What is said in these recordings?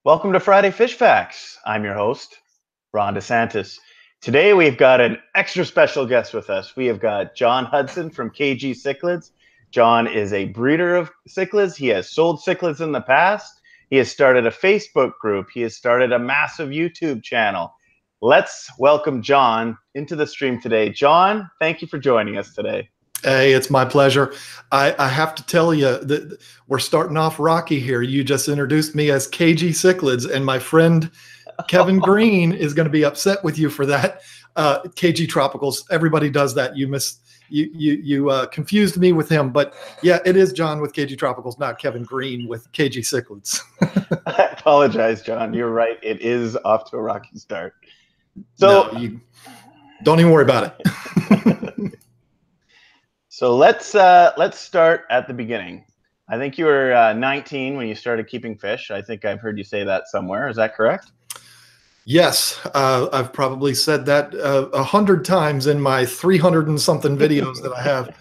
Welcome to Friday Fish Facts. I'm your host, Ron DeSantis. Today we've got an extra special guest with us. We have got John Hudson from Kgtropicals. John is a breeder of cichlids. He has sold cichlids in the past. He has started a Facebook group. He has started a massive YouTube channel. Let's welcome John into the stream today. John, thank you for joining us today. Hey, it's my pleasure. I have to tell you that we're starting off rocky here. You just introduced me as Kgtropicals, and my friend Kevin Green is going to be upset with you for that. Kgtropicals. Everybody does that. You confused me with him, but yeah, it is John with Kgtropicals, not Kevin Green with Kgtropicals. I apologize, John. You're right. It is off to a rocky start. So no, don't even worry about it. So let's start at the beginning. I think you were 19 when you started keeping fish. I think I've heard you say that somewhere. Is that correct? Yes, I've probably said that 100 times in my 300 and something videos that I have.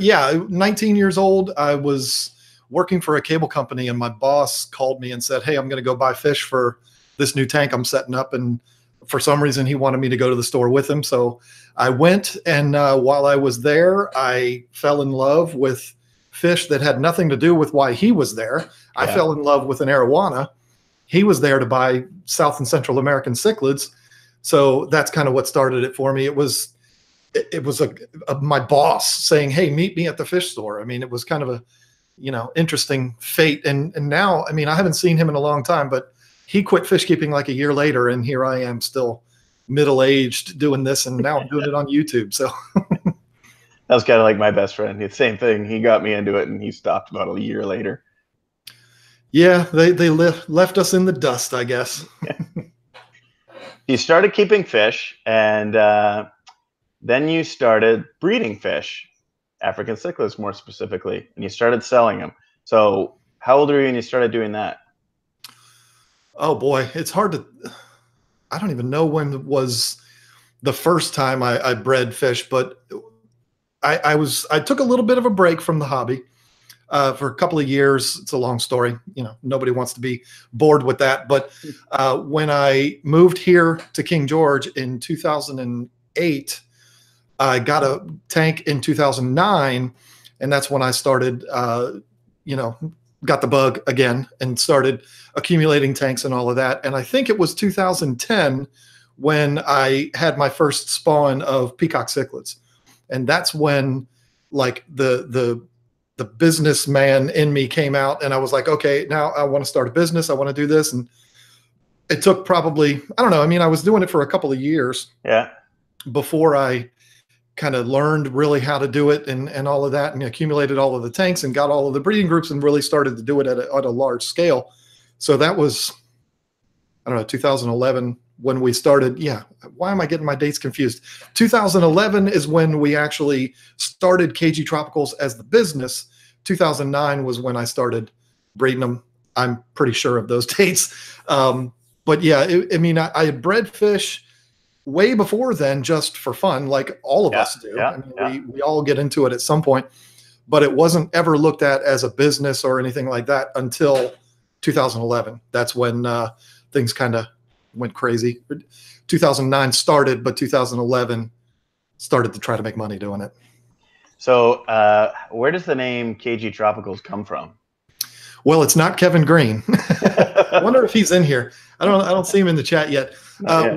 Yeah, 19 years old. I was working for a cable company, and my boss called me and said, "Hey, I'm going to go buy fish for this new tank I'm setting up." And for some reason, he wanted me to go to the store with him. So I went, and while I was there, I fell in love with fish that had nothing to do with why he was there. I fell in love with an arowana. He was there to buy South and Central American cichlids. So that's kind of what started it for me. It was my boss saying, "Hey, meet me at the fish store." I mean, it was kind of a, interesting fate. And now, I mean, I haven't seen him in a long time, but he quit fish keeping like a year later, and here I am still middle-aged doing this, and now I'm doing it on YouTube. So that was kind of like my best friend. The same thing. He got me into it, and he stopped about a year later. Yeah, they left us in the dust, I guess. You started keeping fish, and then you started breeding fish, African cichlids more specifically, and you started selling them. So how old were you when you started doing that? Oh boy, it's hard to, I don't even know when was the first time I bred fish, but I took a little bit of a break from the hobby for a couple of years. It's a long story. Nobody wants to be bored with that. But when I moved here to King George in 2008, I got a tank in 2009, and that's when I started, got the bug again and started accumulating tanks and all of that. And I think it was 2010 when I had my first spawn of peacock cichlids. And that's when like the businessman in me came out, and I was like, okay, now I want to start a business. I want to do this. And it took probably, I don't know. I mean, I was doing it for a couple of years before I kind of learned really how to do it and all of that, and accumulated all of the tanks and got all of the breeding groups and really started to do it at a large scale. So that was, I don't know, 2011 when we started. Yeah. Why am I getting my dates confused? 2011 is when we actually started Kgtropicals as the business. 2009 was when I started breeding them. I'm pretty sure of those dates. But yeah, I had bred fish way before then, just for fun, like all of us do. We all get into it at some point, but it wasn't ever looked at as a business or anything like that until 2011. That's when things kind of went crazy. 2009 started, but 2011 started to try to make money doing it. So where does the name Kgtropicals come from? Well, it's not Kevin Green. I wonder if he's in here. I don't see him in the chat yet.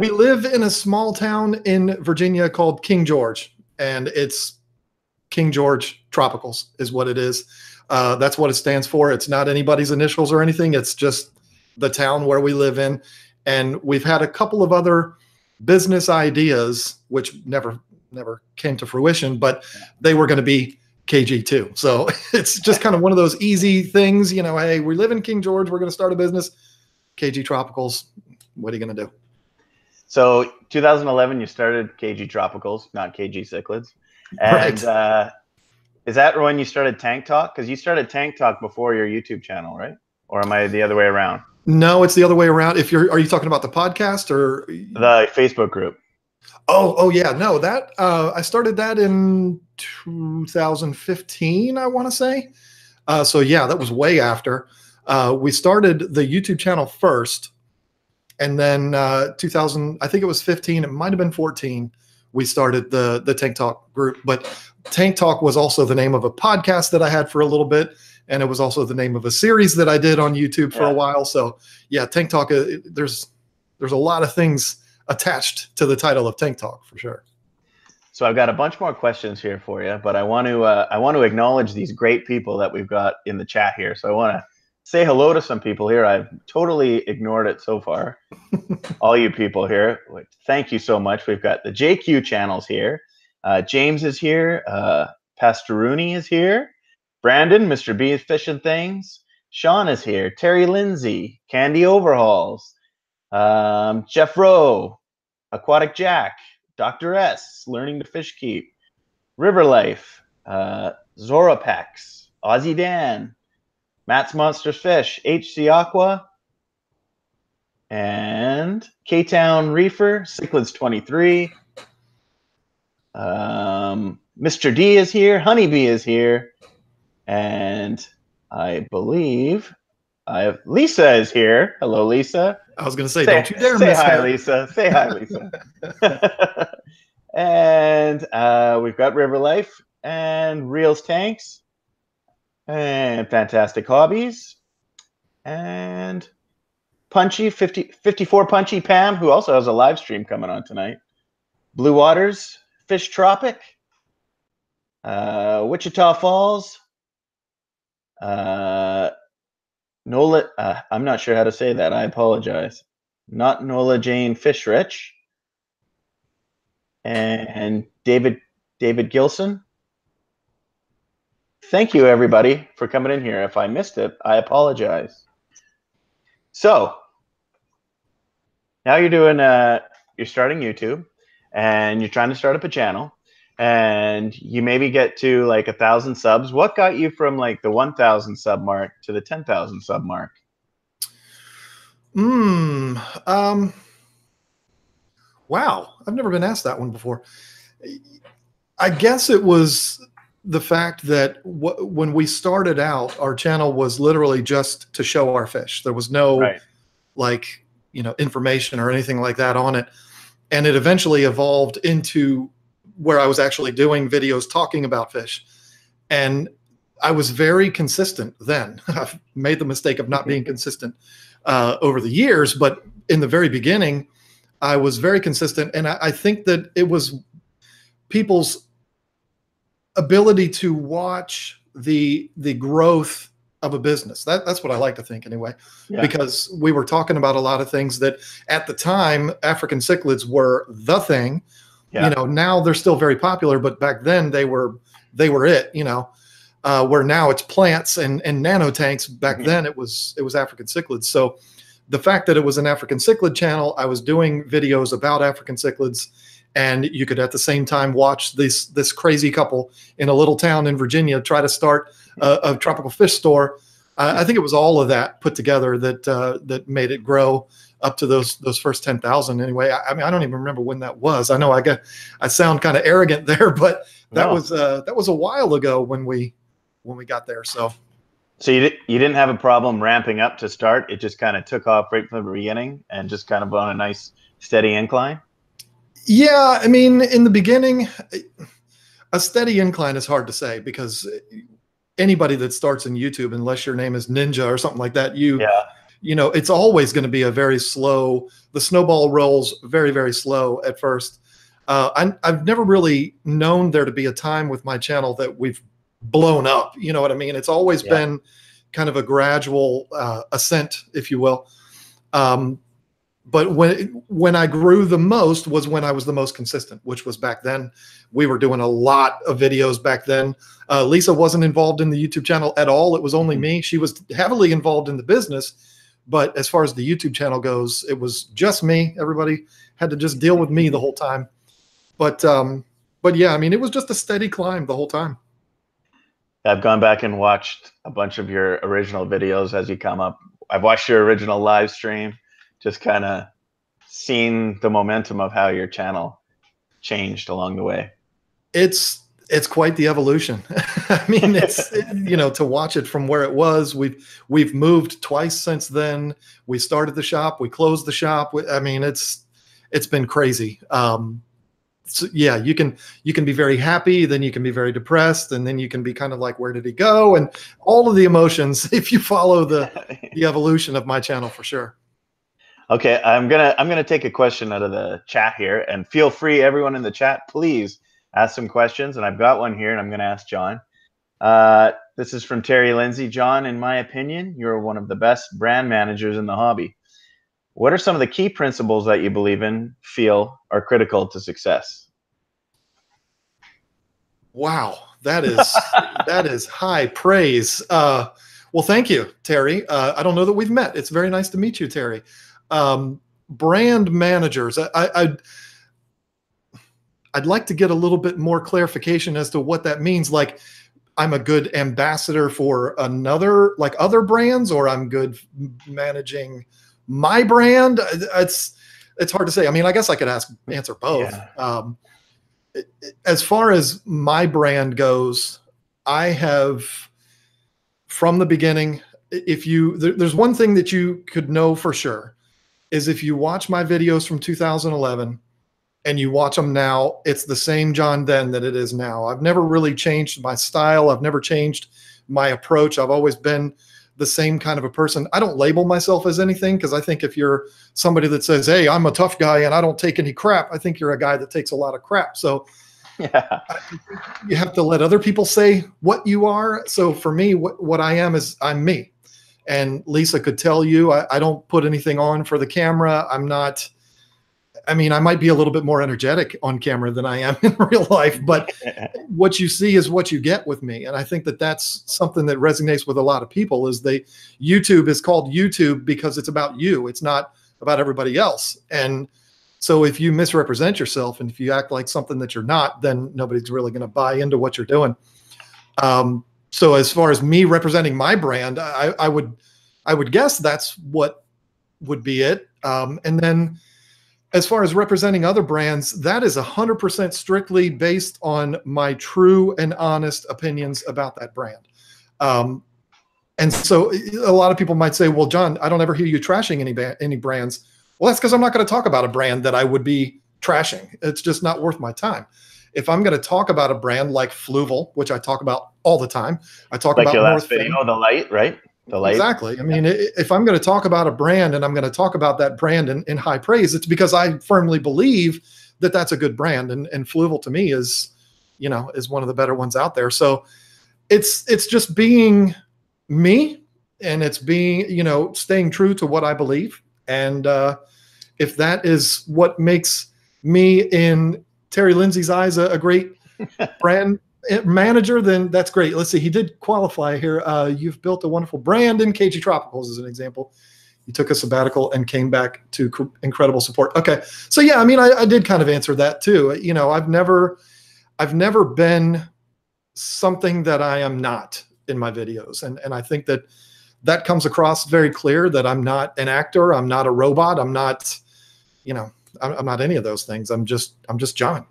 We live in a small town in Virginia called King George, and it's King George Tropicals is what it is. That's what it stands for. It's not anybody's initials or anything. It's just the town where we live in. And we've had a couple of other business ideas, which never came to fruition, but they were going to be KG2. So it's just kind of one of those easy things, hey, we live in King George. We're going to start a business. Kgtropicals. What are you going to do? So 2011, you started Kgtropicals, not Kgtropicals. And Right. Is that when you started Tank Talk? Because you started Tank Talk before your YouTube channel, right? Or am I the other way around? No, it's the other way around. Are you talking about the podcast or the Facebook group? Oh yeah, no, that I started that in 2015, I want to say. So yeah, that was way after. We started the YouTube channel first, and then 2000, I think it was 15, it might have been 14, we started the Tank Talk group. But Tank Talk was also the name of a podcast that I had for a little bit, and it was also the name of a series that I did on YouTube for a while. So yeah, Tank Talk, there's a lot of things attached to the title of Tank Talk for sure. So I've got a bunch more questions here for you, but I want to acknowledge these great people that we've got in the chat here. So I want to say hello to some people here. I've totally ignored it so far. All you people here, thank you so much. We've got the JQ channels here. James is here. Pastoruni is here. Brandon, Mr. B is Fishing Things. Sean is here. Terry Lindsay, Candy Overhauls. Jeff Rowe, Aquatic Jack, Dr. S, Learning to Fish Keep, River Life, Zorapex, Aussie Dan, Matt's Monsters Fish, HC Aqua, and K-Town Reefer, Cichlids 23. Mr. D is here, Honeybee is here, and I believe Lisa is here. Hello, Lisa. I was going to say, don't you dare miss her. Lisa. Say hi, Lisa. And we've got River Life and Reels Tanks and Fantastic Hobbies and Punchy 54 Punchy Pam, who also has a live stream coming on tonight. Blue Waters, Fish Tropic, Wichita Falls, Nola, I'm not sure how to say that. I apologize. Not Nola Jane Fishrich. And David Gilson. Thank you, everybody, for coming in here. If I missed it, I apologize. So now you're doing you're starting YouTube, and you're trying to start up a channel, and you maybe get to like 1,000 subs. What got you from like the 1,000 sub mark to the 10,000 sub mark? Wow, I've never been asked that one before. I guess it was the fact that when we started out, our channel was literally just to show our fish. There was no like, you know, information or anything like that on it. And it eventually evolved into where I was actually doing videos talking about fish. And I was very consistent then. I've made the mistake of not being consistent over the years, but in the very beginning, I was very consistent. And I think that it was people's ability to watch the growth of a business. That's what I like to think anyway, because we were talking about a lot of things that at the time, African cichlids were the thing. You know, now they're still very popular, but back then they were it, you know, where now it's plants and nano tanks. Back then it was African cichlids. So the fact that it was an African cichlid channel, I was doing videos about African cichlids, and you could at the same time watch this crazy couple in a little town in Virginia try to start a tropical fish store. I think it was all of that put together that made it grow up to those first 10,000. Anyway, I mean, I don't even remember when that was. I know I sound kind of arrogant there, but that was a while ago when we got there. So you didn't have a problem ramping up to start. It just kind of took off right from the beginning and just kind of on a nice steady incline. Yeah, I mean, in the beginning, a steady incline is hard to say, because anybody that starts in YouTube, unless your name is Ninja or something like that, you know, it's always going to be a very slow. The snowball rolls very, very slow at first. I've never really known there to be a time with my channel that we've blown up. You know what I mean? It's always been kind of a gradual ascent, if you will. But when I grew the most was when I was the most consistent, which was back then. We were doing a lot of videos back then. Lisa wasn't involved in the YouTube channel at all. It was only me. She was heavily involved in the business. But as far as the YouTube channel goes, it was just me. Everybody had to just deal with me the whole time. But yeah, I mean, it was just a steady climb the whole time. I've gone back and watched a bunch of your original videos as you come up. I've watched your original live stream, just kind of seen the momentum of how your channel changed along the way. It's It's quite the evolution. I mean, it's, you know, to watch it from where it was. We've moved twice since then. We started the shop, we closed the shop. I mean, it's been crazy. So yeah, you can be very happy, then you can be very depressed, and then you can be kind of like, where did he go? And all of the emotions if you follow the evolution of my channel, for sure. Okay, I'm gonna take a question out of the chat here, and feel free, everyone in the chat, please ask some questions. And I've got one here, and I'm gonna ask John. This is from Terry Lindsay. John, in my opinion, you're one of the best brand managers in the hobby. What are some of the key principles that you believe in, feel are critical to success? Wow, that is high praise. Well, thank you, Terry. I don't know that we've met. It's very nice to meet you, Terry. Brand managers. I'd like to get a little bit more clarification as to what that means. Like, I'm a good ambassador for another, like other brands, or I'm good managing my brand. It's hard to say. I mean, I guess I could answer both. Yeah. As far as my brand goes, I have, from the beginning, there's one thing that you could know for sure, is if you watch my videos from 2011 and you watch them now, it's the same John then that it is now. I've never really changed my style. I've never changed my approach. I've always been the same kind of a person. I don't label myself as anything, because I think if you're somebody that says, hey, I'm a tough guy and I don't take any crap, I think you're a guy that takes a lot of crap. So yeah. You have to let other people say what you are. So for me, what I am is I'm me. And Lisa could tell you, I don't put anything on for the camera. I'm not, I mean, I might be a little bit more energetic on camera than I am in real life, but what you see is what you get with me. And I think that that's something that resonates with a lot of people, is YouTube is called YouTube because it's about you. It's not about everybody else. And so if you misrepresent yourself and if you act like something that you're not, then nobody's really going to buy into what you're doing. So as far as me representing my brand, I would guess that's what would be it. And then as far as representing other brands, that is 100% strictly based on my true and honest opinions about that brand. And so a lot of people might say, well, John, I don't ever hear you trashing any brands. Well, that's because I'm not going to talk about a brand that I would be trashing. It's just not worth my time. If I'm going to talk about a brand like Fluval, which I talk about all the time, I talk like about your last video, the light, right? The light. Exactly. I mean, if I'm going to talk about a brand and I'm going to talk about that brand in high praise, it's because I firmly believe that that's a good brand. And Fluval to me is, you know, is one of the better ones out there. So it's just being me, and it's being, you know, staying true to what I believe. And if that is what makes me, in Terry Lindsay's eyes, a great brand manager, then that's great. Let's see. He did qualify here. You've built a wonderful brand in Kgtropicals, as an example. You took a sabbatical and came back to incredible support. Okay. So yeah, I mean, I did kind of answer that too. You know, I've never been something that I am not in my videos. And I think that comes across very clear, that I'm not an actor. I'm not a robot. I'm not, you know, I'm not any of those things. I'm just John.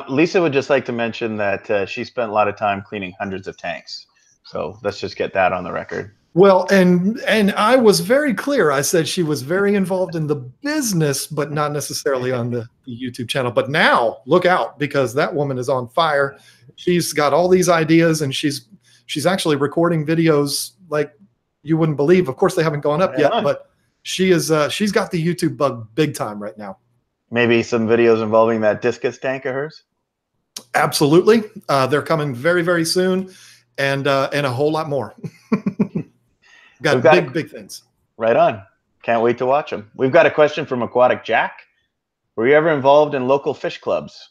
Lisa would just like to mention that she spent a lot of time cleaning hundreds of tanks. So let's just get that on the record. Well, and I was very clear. I said she was very involved in the business, but not necessarily on the YouTube channel. But now look out, because that woman is on fire. She's got all these ideas, and she's actually recording videos like you wouldn't believe. Of course, they haven't gone up yet, but she is she's got the YouTube bug big time right now. Maybe some videos involving that discus tank of hers? Absolutely. They're coming very, very soon, and a whole lot more. got big things. Right on. Can't wait to watch them. We've got a question from Aquatic Jack. Were you ever involved in local fish clubs?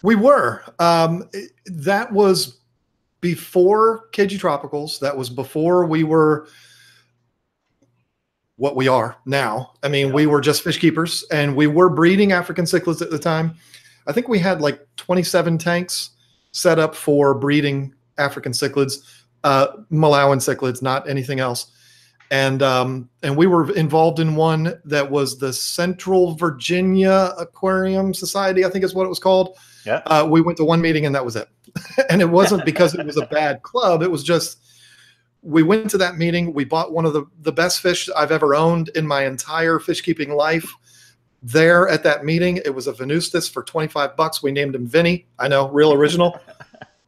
We were. That was before Kgtropicals. That was before we were what we are now. I mean, we were just fish keepers, and we were breeding African cichlids at the time. I think we had like 27 tanks set up for breeding African cichlids, Malawian cichlids, not anything else. And we were involved in one that was the Central Virginia Aquarium Society, I think is what it was called. Yeah. We went to one meeting and that was it. And it wasn't because it was a bad club. It was just, we went to that meeting. We bought one of the best fish I've ever owned in my entire fish keeping life. There at that meeting, it was a Venustus for $25. We named him Vinny. I know, real original.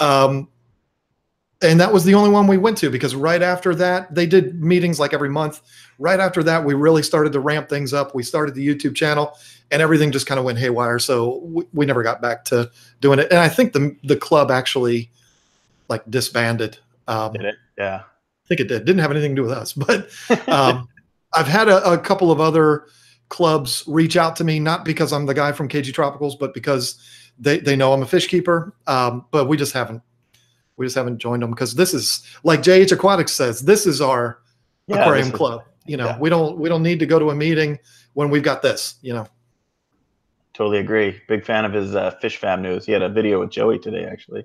And that was the only one we went to, because right after that, they did meetings like every month. Right after that, we really started to ramp things up. We started the YouTube channel and everything just kind of went haywire. So we never got back to doing it. And I think the club actually like disbanded. Did it? Yeah. I think it did. Didn't have anything to do with us. But I've had a couple of other clubs reach out to me, not because I'm the guy from Kgtropicals, but because they know I'm a fish keeper. But we just haven't joined them, because this is, like JH Aquatics says, this is our aquarium club. You know, we don't need to go to a meeting when we've got this, you know. Totally agree. Big fan of his Fish Fam news. He had a video with Joey today, actually.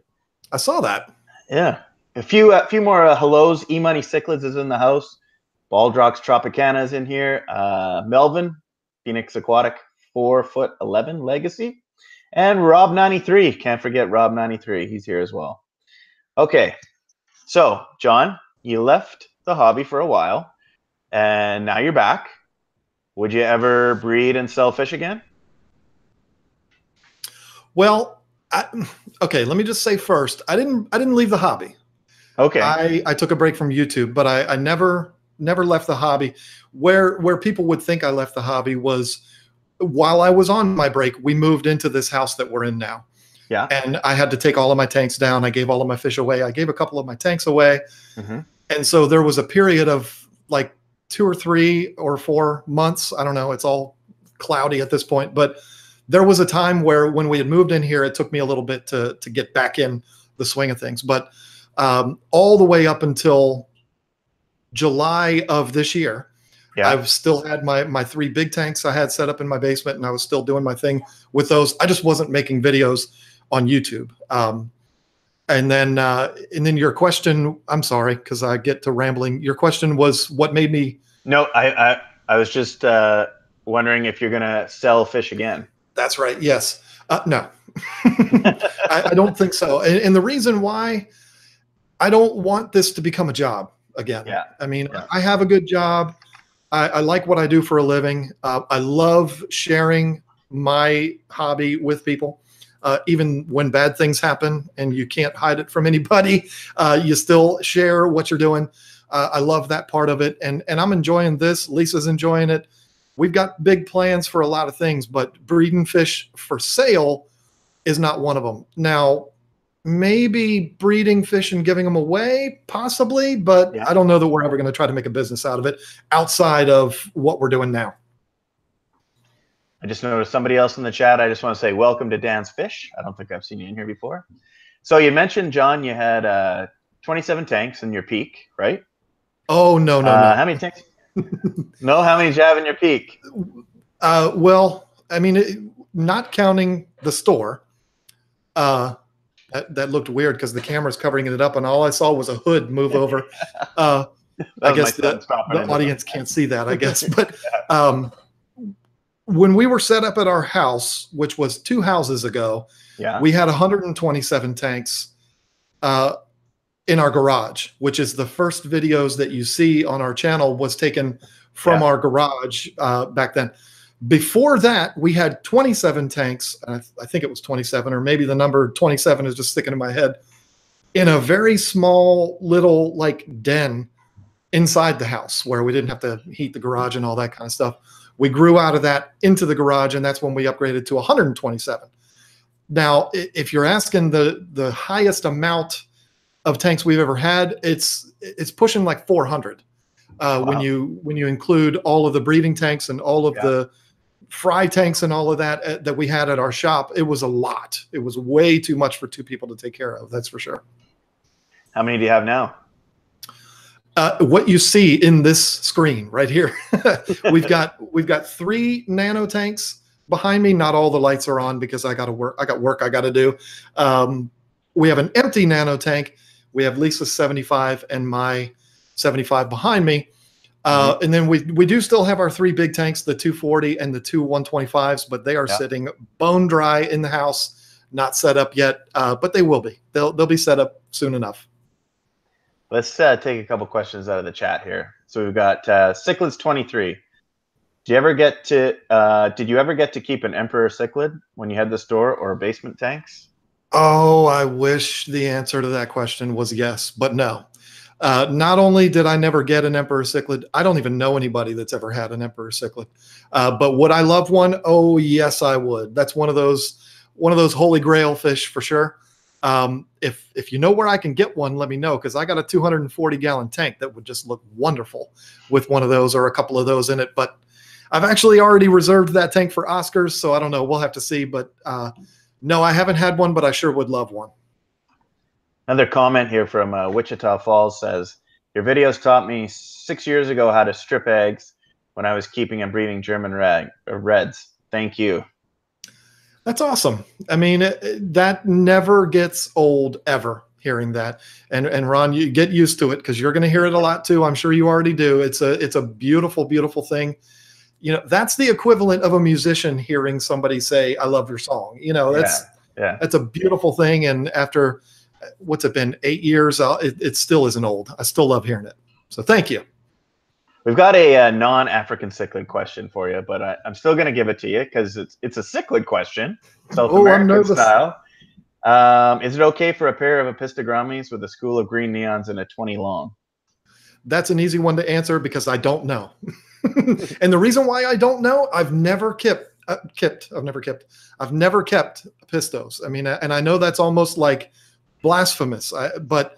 I saw that. Yeah. A few more hellos. E-Money Cichlids is in the house. Baldrox Tropicana is in here. Melvin, Phoenix Aquatic, 4'11" Legacy. And Rob93. Can't forget Rob93. He's here as well. Okay. So, John, you left the hobby for a while, and now you're back. Would you ever breed and sell fish again? Well, okay, let me just say first, I didn't leave the hobby. Okay. I took a break from YouTube, but I never left the hobby. Where people would think I left the hobby was while I was on my break, we moved into this house that we're in now. Yeah. And I had to take all of my tanks down. I gave all of my fish away. I gave a couple of my tanks away. Mm-hmm. And so there was a period of like 2 or 3 or 4 months. I don't know. It's all cloudy at this point. But there was a time where when we had moved in here, it took me a little bit to get back in the swing of things. But all the way up until July of this year, I've still had my 3 big tanks I had set up in my basement, and I was still doing my thing with those. I just wasn't making videos on YouTube. And then your question, I'm sorry, because I get to rambling. Your question was what made me. No, I was just wondering if you're going to sell fish again. That's right. Yes. No, I don't think so. And the reason why, I don't want this to become a job again. Yeah. I mean, I have a good job. I like what I do for a living. I love sharing my hobby with people. Even when bad things happen and you can't hide it from anybody, you still share what you're doing. I love that part of it. And I'm enjoying this. Lisa's enjoying it. We've got big plans for a lot of things, but breeding fish for sale is not one of them. Now, maybe breeding fish and giving them away, possibly, but I don't know that we're ever going to try to make a business out of it outside of what we're doing now. I just noticed somebody else in the chat. I just want to say welcome to Dan's Fish. I don't think I've seen you in here before. So you mentioned, John, you had 27 tanks in your peak, right? Oh, no. How many tanks? No, how many did you have in your peak? Well, I mean, not counting the store, that looked weird because the camera's covering it up and all I saw was a hood move over. I guess the audience can't see that, I guess. But when we were set up at our house, which was 2 houses ago, we had 127 tanks in our garage, which is the first videos that you see on our channel was taken from our garage back then. Before that, we had 27 tanks. I think it was 27, or maybe the number 27 is just sticking in my head, in a very small little like den inside the house where we didn't have to heat the garage and all that kind of stuff. We grew out of that into the garage, and that's when we upgraded to 127. Now, if you're asking the highest amount of tanks we've ever had, it's pushing like 400. When you include all of the breeding tanks and all of the fry tanks and all of that that we had at our shop, it was a lot. It was way too much for 2 people to take care of. That's for sure. How many do you have now? What you see in this screen right here, we've got 3 nano tanks behind me. Not all the lights are on because I got work I got to do. We have an empty nano tank. We have Lisa's 75 and my 75 behind me. And then we do still have our 3 big tanks, the 240 and the 2 125s, but they are sitting bone dry in the house, not set up yet, but they will be. They'll be set up soon enough. Let's take a couple questions out of the chat here. So we've got Cichlids 23. Did you ever get to keep an emperor cichlid when you had the store or basement tanks? Oh, I wish the answer to that question was yes, but no. Not only did I never get an emperor cichlid, I don't even know anybody that's ever had an emperor cichlid. But would I love one? Oh, yes, I would. That's one of those holy grail fish for sure. If you know where I can get one, let me know, because I got a 240-gallon tank that would just look wonderful with one of those or a couple of those in it. But I've actually already reserved that tank for Oscars, so I don't know. We'll have to see. But no, I haven't had one, but I sure would love one. Another comment here from Wichita Falls says, your videos taught me 6 years ago how to strip eggs when I was keeping and breeding German reds. Thank you. That's awesome. I mean, that never gets old, ever, hearing that. And Ron, you get used to it, because you're going to hear it a lot too. I'm sure you already do. It's a beautiful, beautiful thing. You know, that's the equivalent of a musician hearing somebody say, I love your song. You know, that's a beautiful thing. And after, what's it been, 8 years, it still isn't old. I still love hearing it. So thank you. We've got a non-African cichlid question for you, but I'm still going to give it to you because it's a cichlid question, South American style. Is it okay for a pair of epistogrammes with a school of green neons and a 20 long? That's an easy one to answer because I don't know. And the reason why I don't know, I've never kept pistos. I mean, and I know that's almost like blasphemous, but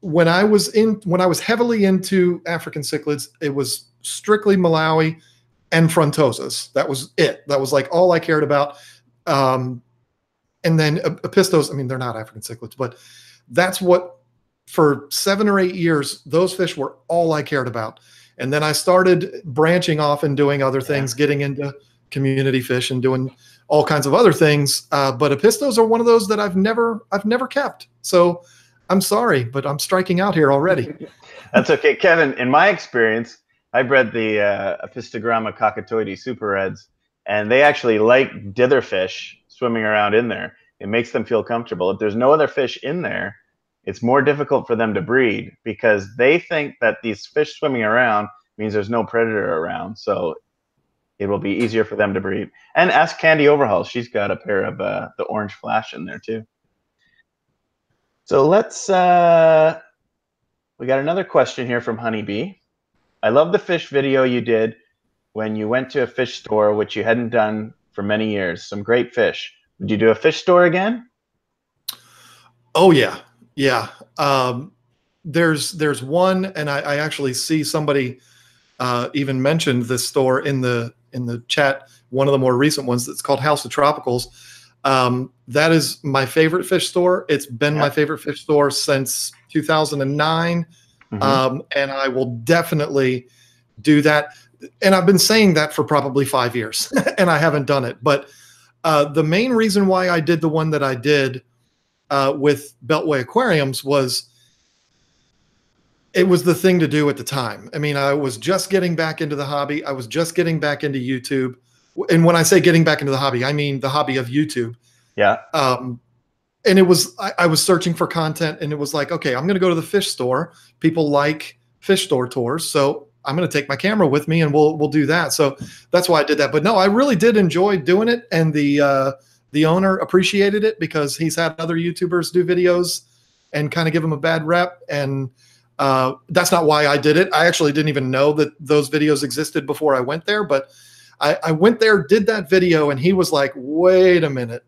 when I was heavily into African cichlids, it was strictly Malawi and frontosas. That was it. That was like all I cared about. And then pistos, I mean, they're not African cichlids, but that's what, for 7 or 8 years, those fish were all I cared about. And then I started branching off and doing other things, getting into community fish and doing all kinds of other things. But pistos are one of those that I've never kept. So I'm sorry, but I'm striking out here already. That's okay. Kevin, in my experience, I bred the Epistogramma cockatoides super reds, and they actually like dither fish swimming around in there. It makes them feel comfortable. If there's no other fish in there, it's more difficult for them to breed because they think that these fish swimming around means there's no predator around. So it will be easier for them to breed. And ask Candy Overhaul. She's got a pair of the orange flash in there too. So let's, we got another question here from Honeybee. I love the fish video you did when you went to a fish store, which you hadn't done for many years. Some great fish. Would you do a fish store again? Oh yeah. Yeah. There's one, and I actually see somebody even mentioned this store in the chat, one of the more recent ones, that's called Kgtropicals. That is my favorite fish store. It's been my favorite fish store since 2009. And I will definitely do that. And I've been saying that for probably 5 years and I haven't done it. But the main reason why I did the one that I did with Beltway Aquariums was it was the thing to do at the time. I mean, I was just getting back into the hobby. I was just getting back into YouTube. And when I say getting back into the hobby, I mean the hobby of YouTube. Yeah. And it was, I was searching for content, and it was like, okay, I'm going to go to the fish store. People like fish store tours. So I'm going to take my camera with me and we'll do that. So that's why I did that. But no, I really did enjoy doing it. And the owner appreciated it because he's had other YouTubers do videos and kind of give him a bad rep. And that's not why I did it. I actually didn't even know that those videos existed before I went there. But I went there, did that video, and he was like, wait a minute.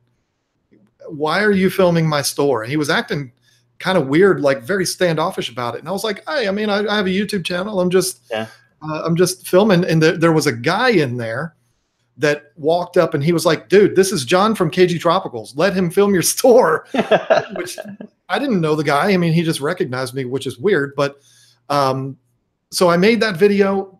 Why are you filming my store? And he was acting kind of weird, like very standoffish about it. And I was like, hey, I mean, I have a YouTube channel. I'm just filming. And there was a guy in there that walked up and he was like, dude, this is John from Kgtropicals. Let him film your store, which I didn't know the guy. I mean, he just recognized me, which is weird. But so I made that video,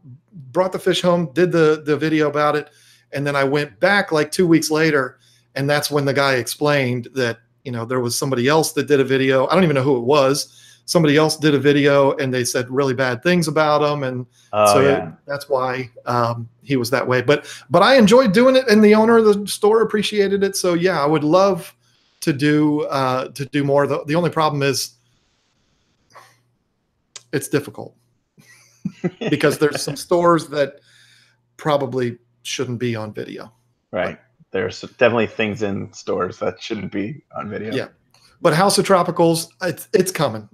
brought the fish home, did the video about it. And then I went back like 2 weeks later. And that's when the guy explained that, you know, there was somebody else that did a video. I don't even know who it was. Somebody else did a video and they said really bad things about him. And that's why he was that way. But I enjoyed doing it, and the owner of the store appreciated it. So yeah, I would love to do more. The only problem is it's difficult because there's some stores that probably shouldn't be on video. Right. There's definitely things in stores that shouldn't be on video. Yeah. But House of Tropicals, it's coming.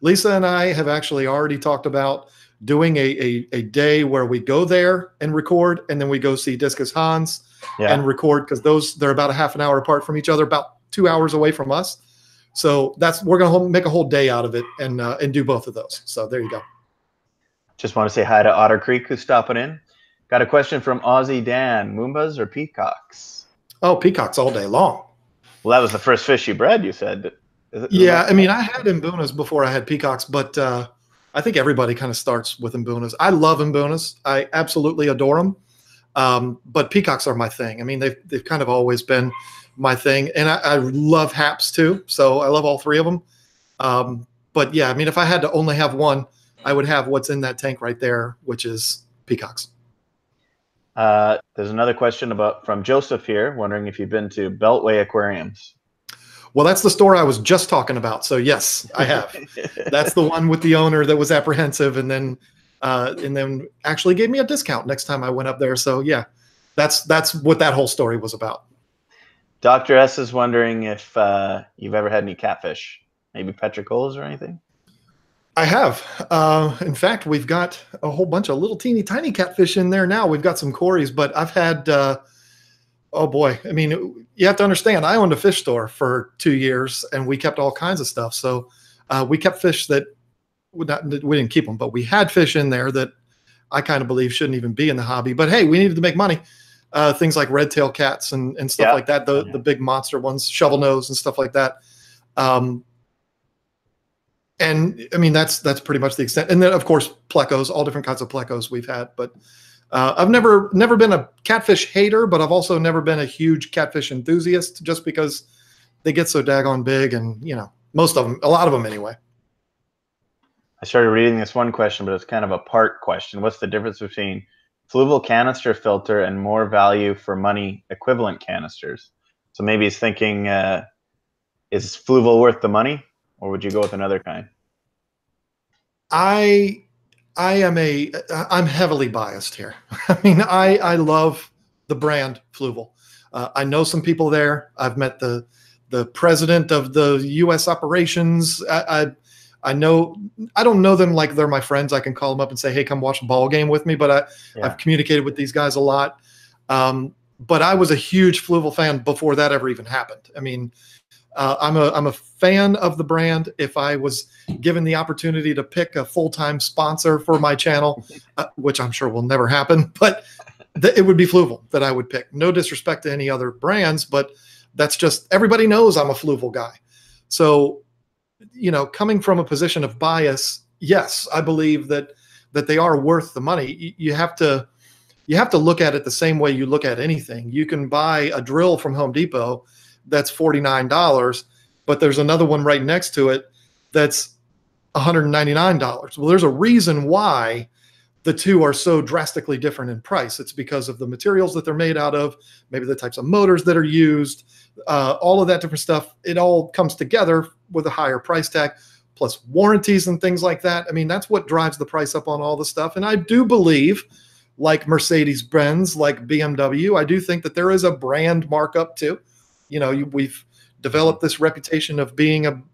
Lisa and I have actually already talked about doing a day where we go there and record, and then we go see Discus Hans and record, because they're about a half an hour apart from each other, about 2 hours away from us. So we're going to make a whole day out of it and do both of those. So there you go. Just want to say hi to Otter Creek, who's stopping in. Got a question from Aussie Dan. Moombas or peacocks? Oh, peacocks all day long. Well, that was the first fish you bred, you said. Yeah, I mean, I had mbunas before I had peacocks, but I think everybody kind of starts with mbunas. I love mbunas. I absolutely adore them. But peacocks are my thing. I mean, they've kind of always been my thing. And I love haps too. So I love all three of them. But yeah, I mean, if I had to only have one, I would have what's in that tank right there, which is peacocks. There's another question from Joseph here, wondering if you've been to Beltway Aquariums. Well, that's the store I was just talking about. So yes, I have. That's the one with the owner that was apprehensive and then actually gave me a discount next time I went up there. So yeah, that's what that whole story was about. Dr. S is wondering if you've ever had any catfish, maybe petricolas or anything. I have. In fact, we've got a whole bunch of little teeny tiny catfish in there now. We've got some cories, but I've had, oh boy. I mean, you have to understand, I owned a fish store for 2 years and we kept all kinds of stuff. So we kept fish that we didn't keep them, but we had fish in there that I kind of believe shouldn't even be in the hobby. But hey, we needed to make money. Things like red tail cats and stuff like that, the big monster ones, shovel nose and stuff like that. And I mean, that's pretty much the extent. And then of course, plecos, all different kinds of plecos we've had. But I've never been a catfish hater, but I've also never been a huge catfish enthusiast, just because they get so daggone big, and you know, most of them, a lot of them anyway. I started reading this one question, but it's kind of a part question. What's the difference between fluval canister filter and more value for money equivalent canisters? So maybe he's thinking, is fluval worth the money, or would you go with another kind? I'm heavily biased here. I mean, I love the brand Fluval. I know some people there. I've met the president of the U.S. operations. I know, I don't know them like they're my friends. I can call them up and say, hey, come watch a ball game with me. But I've communicated with these guys a lot. But I was a huge Fluval fan before that ever even happened. I mean, I'm a fan of the brand. If I was given the opportunity to pick a full-time sponsor for my channel, which I'm sure will never happen, but it would be Fluval that I would pick. No disrespect to any other brands, but that's just, everybody knows I'm a Fluval guy. So, you know, coming from a position of bias, yes, I believe that they are worth the money. You have to look at it the same way you look at anything. You can buy a drill from Home Depot that's $49, but there's another one right next to it that's $199. Well, there's a reason why the two are so drastically different in price. It's because of the materials that they're made out of, maybe the types of motors that are used, all of that different stuff. It all comes together with a higher price tag, plus warranties and things like that. I mean, that's what drives the price up on all the stuff. And I do believe, like Mercedes-Benz, like BMW, I do think that there is a brand markup too. You know, we've developed this reputation of being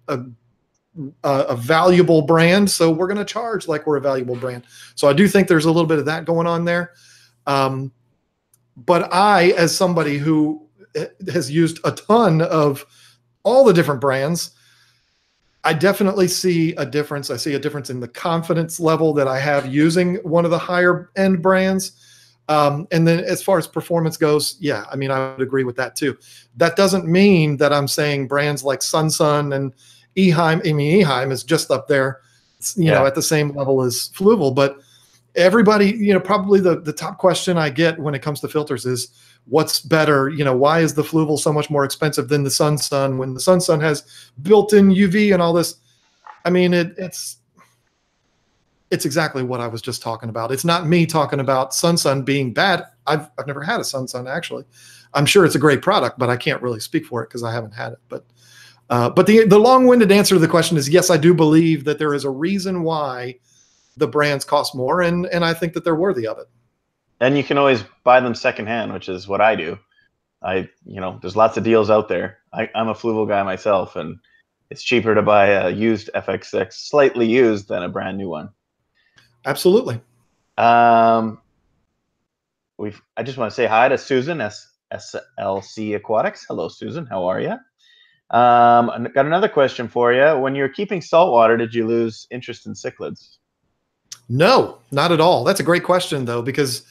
a valuable brand, so we're going to charge like we're a valuable brand. So I do think there's a little bit of that going on there. But I, as somebody who has used a ton of all the different brands, I definitely see a difference. I see a difference in the confidence level that I have using one of the higher end brands. And then as far as performance goes, yeah, I mean, I would agree with that too. That doesn't mean that I'm saying brands like Sun and Eheim, I mean, Eheim is just up there, you know, at the same level as Fluval. But everybody, you know, probably the top question I get when it comes to filters is, what's better? You know, why is the Fluval so much more expensive than the Sun when the Sun has built-in UV and all this? I mean, it's it's exactly what I was just talking about. It's not me talking about Sun being bad. I've never had a Sun actually. I'm sure it's a great product, but I can't really speak for it because I haven't had it. But the long-winded answer to the question is yes, I do believe that there is a reason why the brands cost more, and I think that they're worthy of it. And you can always buy them secondhand, which is what I do. There's lots of deals out there. I'm a Fluval guy myself, and it's cheaper to buy a used FX6, slightly used, than a brand new one. Absolutely. I just want to say hi to Susan, SLC Aquatics. Hello, Susan. How are you? I got another question for you. When you're keeping saltwater, did you lose interest in cichlids? No, not at all. That's a great question, though, because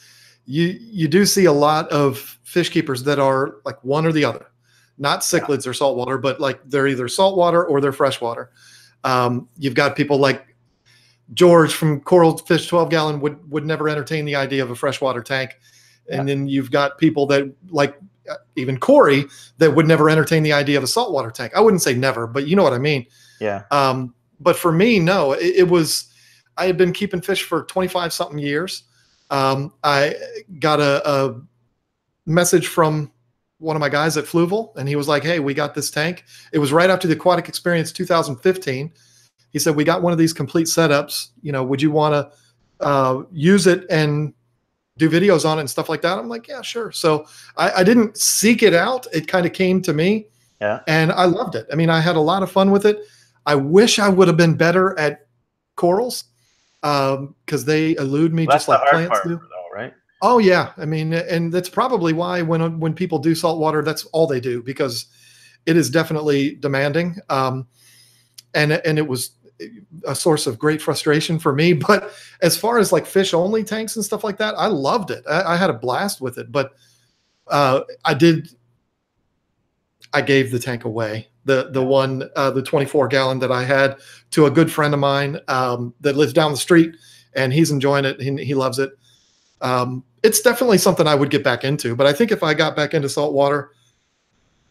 you do see a lot of fish keepers that are like one or the other, not cichlids or saltwater, but like they're either saltwater or they're freshwater. You've got people like George from Coral Fish 12 Gallon would never entertain the idea of a freshwater tank. And then you've got people that like even Corey that would never entertain the idea of a saltwater tank. I wouldn't say never, but you know what I mean? Yeah. But for me, no, I had been keeping fish for 25 something years. I got a message from one of my guys at Fluval, and he was like, hey, we got this tank. It was right after the Aquatic Experience 2015. He said, we got one of these complete setups. Would you want to use it and do videos on it and stuff like that? I'm like, yeah, sure. So I didn't seek it out. It kind of came to me. Yeah. And I loved it. I mean, I had a lot of fun with it. I wish I would have been better at corals because they elude me just like plants do. Though, right? Oh yeah. I mean, and that's probably why when people do saltwater, that's all they do, because it is definitely demanding. And it was a source of great frustration for me. But as far as like fish only tanks and stuff like that, I loved it. I had a blast with it, but I gave the tank away. The 24 gallon that I had to a good friend of mine that lives down the street, and he's enjoying it. He loves it. It's definitely something I would get back into, but I think if I got back into saltwater,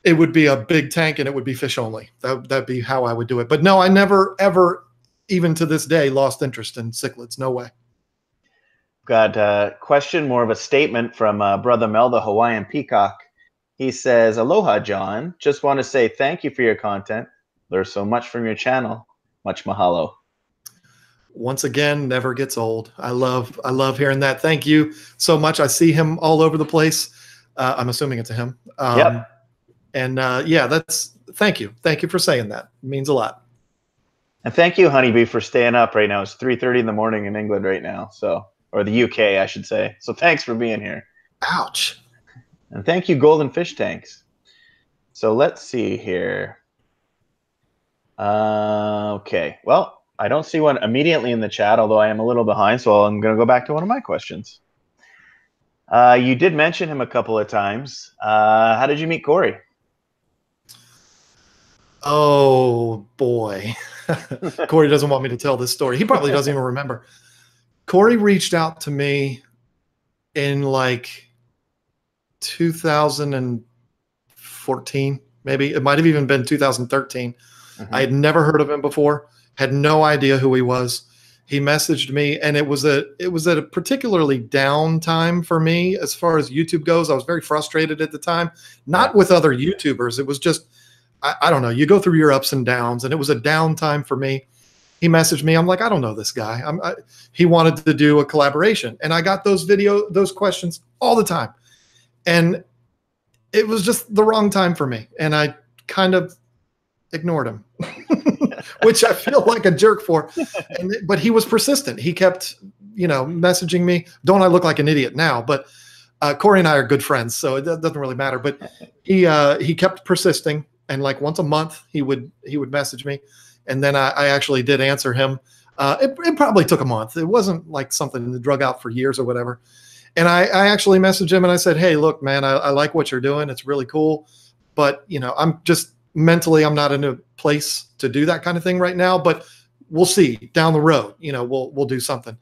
it would be a big tank and it would be fish only. That'd be how I would do it. But no, I never, ever, even to this day, lost interest in cichlids. No way. Got a question, more of a statement from Brother Mel, the Hawaiian Peacock. He says, aloha, John. Just want to say thank you for your content. Learn so much from your channel. Much mahalo. Once again, never gets old. I love hearing that. Thank you so much. I see him all over the place. I'm assuming it's a him. Yep. And thank you. Thank you for saying that. It means a lot. And thank you, Honeybee, for staying up right now. It's 3:30 in the morning in England right now. Or the UK, I should say. So thanks for being here. Ouch. And thank you, Golden Fish Tanks. So let's see here. Okay. Well, I don't see one immediately in the chat, although I am a little behind. So I'm going to go back to one of my questions. You did mention him a couple of times. How did you meet Corey? Oh, boy. Corey doesn't want me to tell this story. He probably doesn't even remember. Corey reached out to me in like 2014, maybe. It might have even been 2013. I had never heard of him before, had no idea who he was. He messaged me, and it was at a particularly down time for me as far as YouTube goes. I was very frustrated at the time, not with other YouTubers. It was just, I don't know, you go through your ups and downs, and it was a down time for me. He messaged me. I'm like, I don't know this guy. He wanted to do a collaboration, and I got those questions all the time, and it was just the wrong time for me, and I kind of ignored him, which I feel like a jerk for. But he was persistent. He kept, messaging me. Don't I look like an idiot now? But Corey and I are good friends, so it doesn't really matter. But he kept persisting, and like once a month he would message me, and then I actually did answer him. It probably took a month. It wasn't like something that drug out for years or whatever. And I actually messaged him and I said, hey, look, man, I like what you're doing. It's really cool. But, I'm just mentally, I'm not in a place to do that kind of thing right now. But we'll see down the road. We'll do something.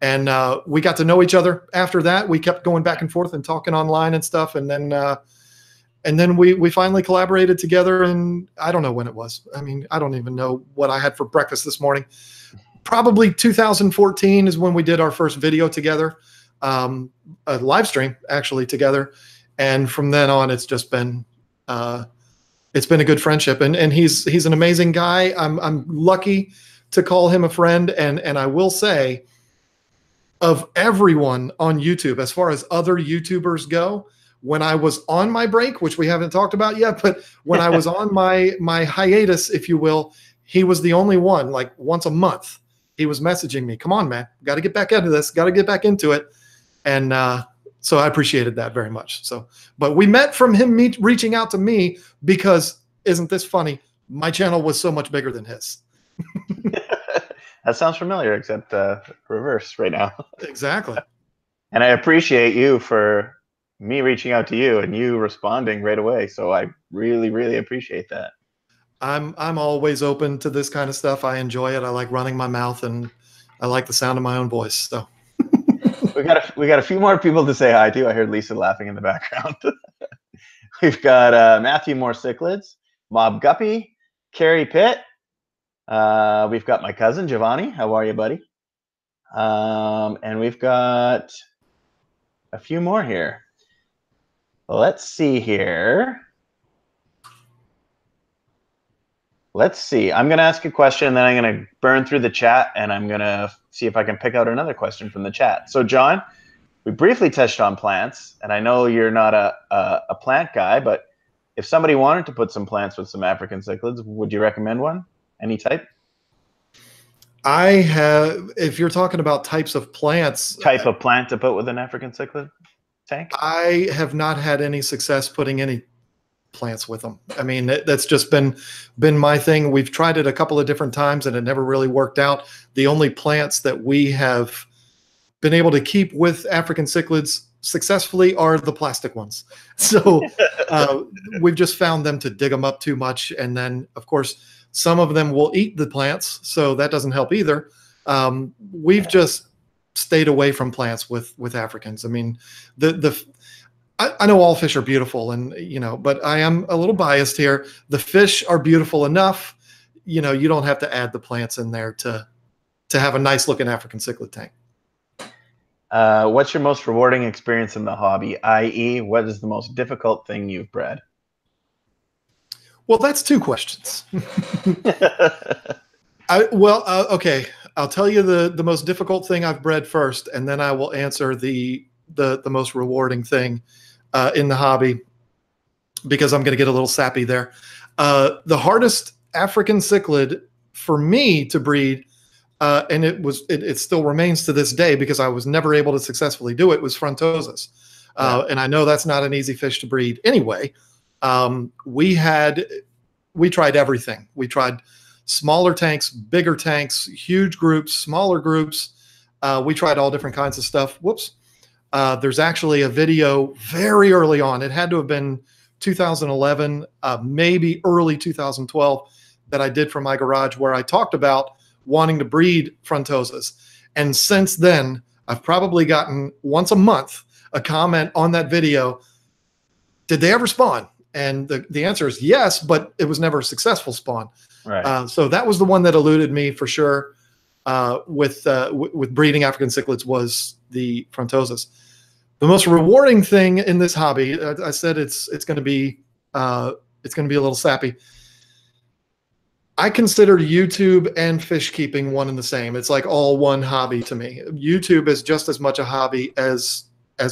And we got to know each other after that. We kept going back and forth and talking online and stuff. And then we finally collaborated together. And I don't know when it was. I mean, I don't even know what I had for breakfast this morning. probably 2014 is when we did our first video together, a live stream actually together. And from then on, it's just been, it's been a good friendship, and he's an amazing guy. I'm lucky to call him a friend. And I will say, of everyone on YouTube, as far as other YouTubers go, when I was on my break, which we haven't talked about yet, but when I was on my hiatus, if you will, he was the only one. Like once a month, he was messaging me, "Come on, man, got to get back into this, got to get back into it." And so I appreciated that very much. So, but we met from him reaching out to me because, isn't this funny? My channel was so much bigger than his. That sounds familiar, except reverse right now. Exactly. And I appreciate you for me reaching out to you and you responding right away. So I really, really appreciate that. I'm always open to this kind of stuff. I enjoy it. I like running my mouth, and I like the sound of my own voice. So we got a few more people to say hi to. I heard Lisa laughing in the background. We've got Matthew Moore Cichlids, Mob Guppy, Carrie Pitt. We've got my cousin Giovanni. How are you, buddy? And we've got a few more here. Let's see here. Let's see. I'm going to ask a question, and then I'm going to burn through the chat, and I'm going to see if I can pick out another question from the chat. So, John, we briefly touched on plants, and I know you're not a plant guy, but if somebody wanted to put some plants with some African cichlids, would you recommend one? Any type? I have, if you're talking about types of plants. Type of plant to put with an African cichlid tank? I have not had any success putting any plants with them. I mean, that's just been my thing. We've tried it a couple of different times and it never really worked out. The only plants that we have been able to keep with African cichlids successfully are the plastic ones. So we've just found them to dig them up too much. And then, of course, some of them will eat the plants, so that doesn't help either. We've just stayed away from plants with Africans. I mean, I know all fish are beautiful, and but I am a little biased here. The fish are beautiful enough. You don't have to add the plants in there to have a nice looking African cichlid tank. What's your most rewarding experience in the hobby? I.e., what is the most difficult thing you've bred? Well, that's two questions. Okay. I'll tell you the most difficult thing I've bred first, and then I will answer the most rewarding thing in the hobby, because I'm going to get a little sappy there. The hardest African cichlid for me to breed, and it still remains to this day because I was never able to successfully do it, was frontosas. And I know that's not an easy fish to breed anyway. We tried everything. We tried smaller tanks, bigger tanks, huge groups, smaller groups. We tried all different kinds of stuff. Whoops. There's actually a video very early on. It had to have been 2011, maybe early 2012, that I did from my garage, where I talked about wanting to breed frontosas. And since then, I've probably gotten once a month a comment on that video. Did they ever spawn? And the answer is yes, but it was never a successful spawn. Right. So that was the one that eluded me for sure. With breeding African cichlids was the frontosas. The most rewarding thing in this hobby, I said it's going to be a little sappy. I consider YouTube and fish keeping one and the same. It's like all one hobby to me. YouTube is just as much a hobby as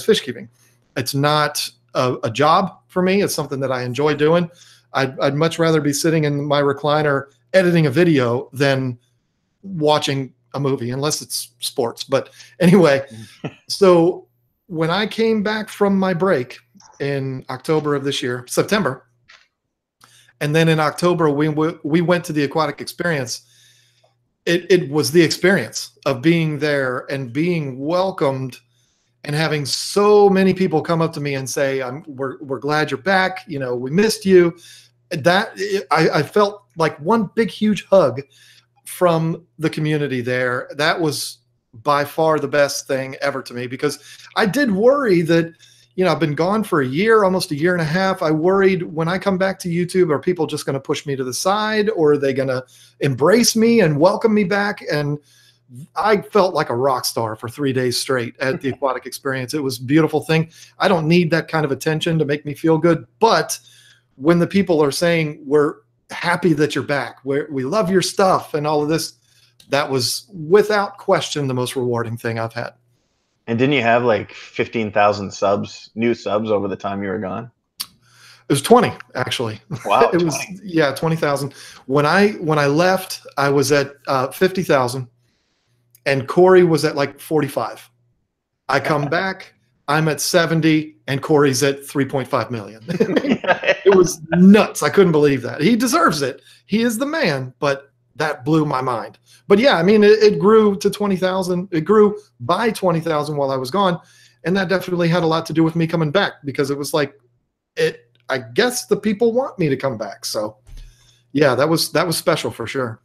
fish keeping. It's not a job for me. It's something that I enjoy doing. I'd much rather be sitting in my recliner editing a video than watching a movie, unless it's sports. But anyway, so when I came back from my break in October of this year, September, and then in October we went to the aquatic experience. It was the experience of being there and being welcomed and having so many people come up to me and say, we're glad you're back. We missed you. That I felt like one big, huge hug from the community there. That was by far the best thing ever to me, because I did worry that, I've been gone for a year, almost a year and a half. I worried when I come back to YouTube, are people just going to push me to the side, or are they going to embrace me and welcome me back? And I felt like a rock star for 3 days straight at the Aquatic Experience. It was a beautiful thing. I don't need that kind of attention to make me feel good. But when the people are saying, we're happy that you're back, we love your stuff and all of this, that was without question the most rewarding thing I've had. And didn't you have like 15,000 new subs over the time you were gone? It was 20, actually. Wow. It was, yeah, 20,000. When I left, I was at 50,000. And Corey was at like 45. I come back, I'm at 70, and Corey's at 3.5 million. It was nuts. I couldn't believe that. He deserves it. He is the man, but that blew my mind. But yeah, I mean, it grew to 20,000. It grew by 20,000 while I was gone. And that definitely had a lot to do with me coming back, because it was like, I guess the people want me to come back. So yeah, that was special for sure.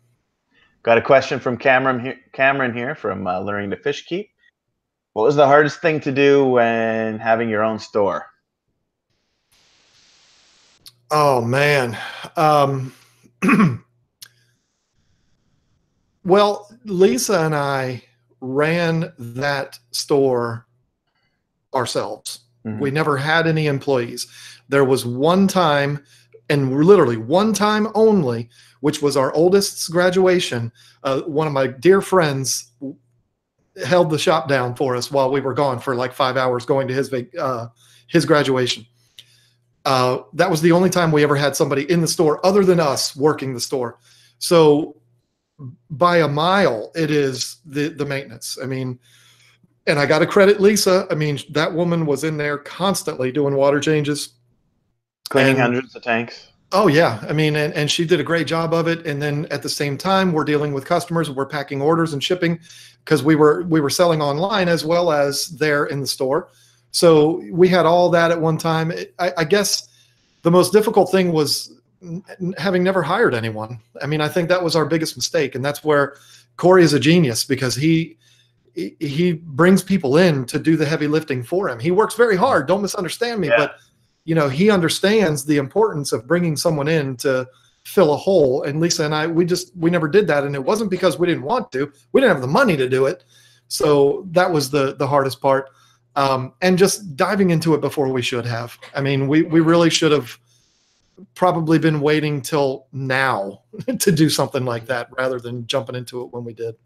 Got a question from Cameron here from Learning to Fish Keep. What was the hardest thing to do when having your own store? Oh, man. Well, Lisa and I ran that store ourselves. Mm-hmm. We never had any employees. There was one time, and literally one time only, which was our oldest's graduation. One of my dear friends held the shop down for us while we were gone for like 5 hours going to his graduation. That was the only time we ever had somebody in the store other than us working the store. So by a mile, it is the maintenance. I mean, and I got to credit Lisa. I mean, that woman was in there constantly doing water changes. Cleaning hundreds of tanks. Oh yeah, I mean, and she did a great job of it. And then at the same time, we're dealing with customers. We're packing orders and shipping, because we were selling online as well as there in the store. So we had all that at one time. I guess the most difficult thing was having never hired anyone. I mean, I think that was our biggest mistake, and that's where Corey is a genius, because he brings people in to do the heavy lifting for him. He works very hard. Don't misunderstand me, but he understands the importance of bringing someone in to fill a hole. And Lisa and I, we never did that. And it wasn't because we didn't want to. We didn't have the money to do it. So that was the hardest part. And just diving into it before we should have. I mean, we really should have probably been waiting till now to do something like that rather than jumping into it when we did.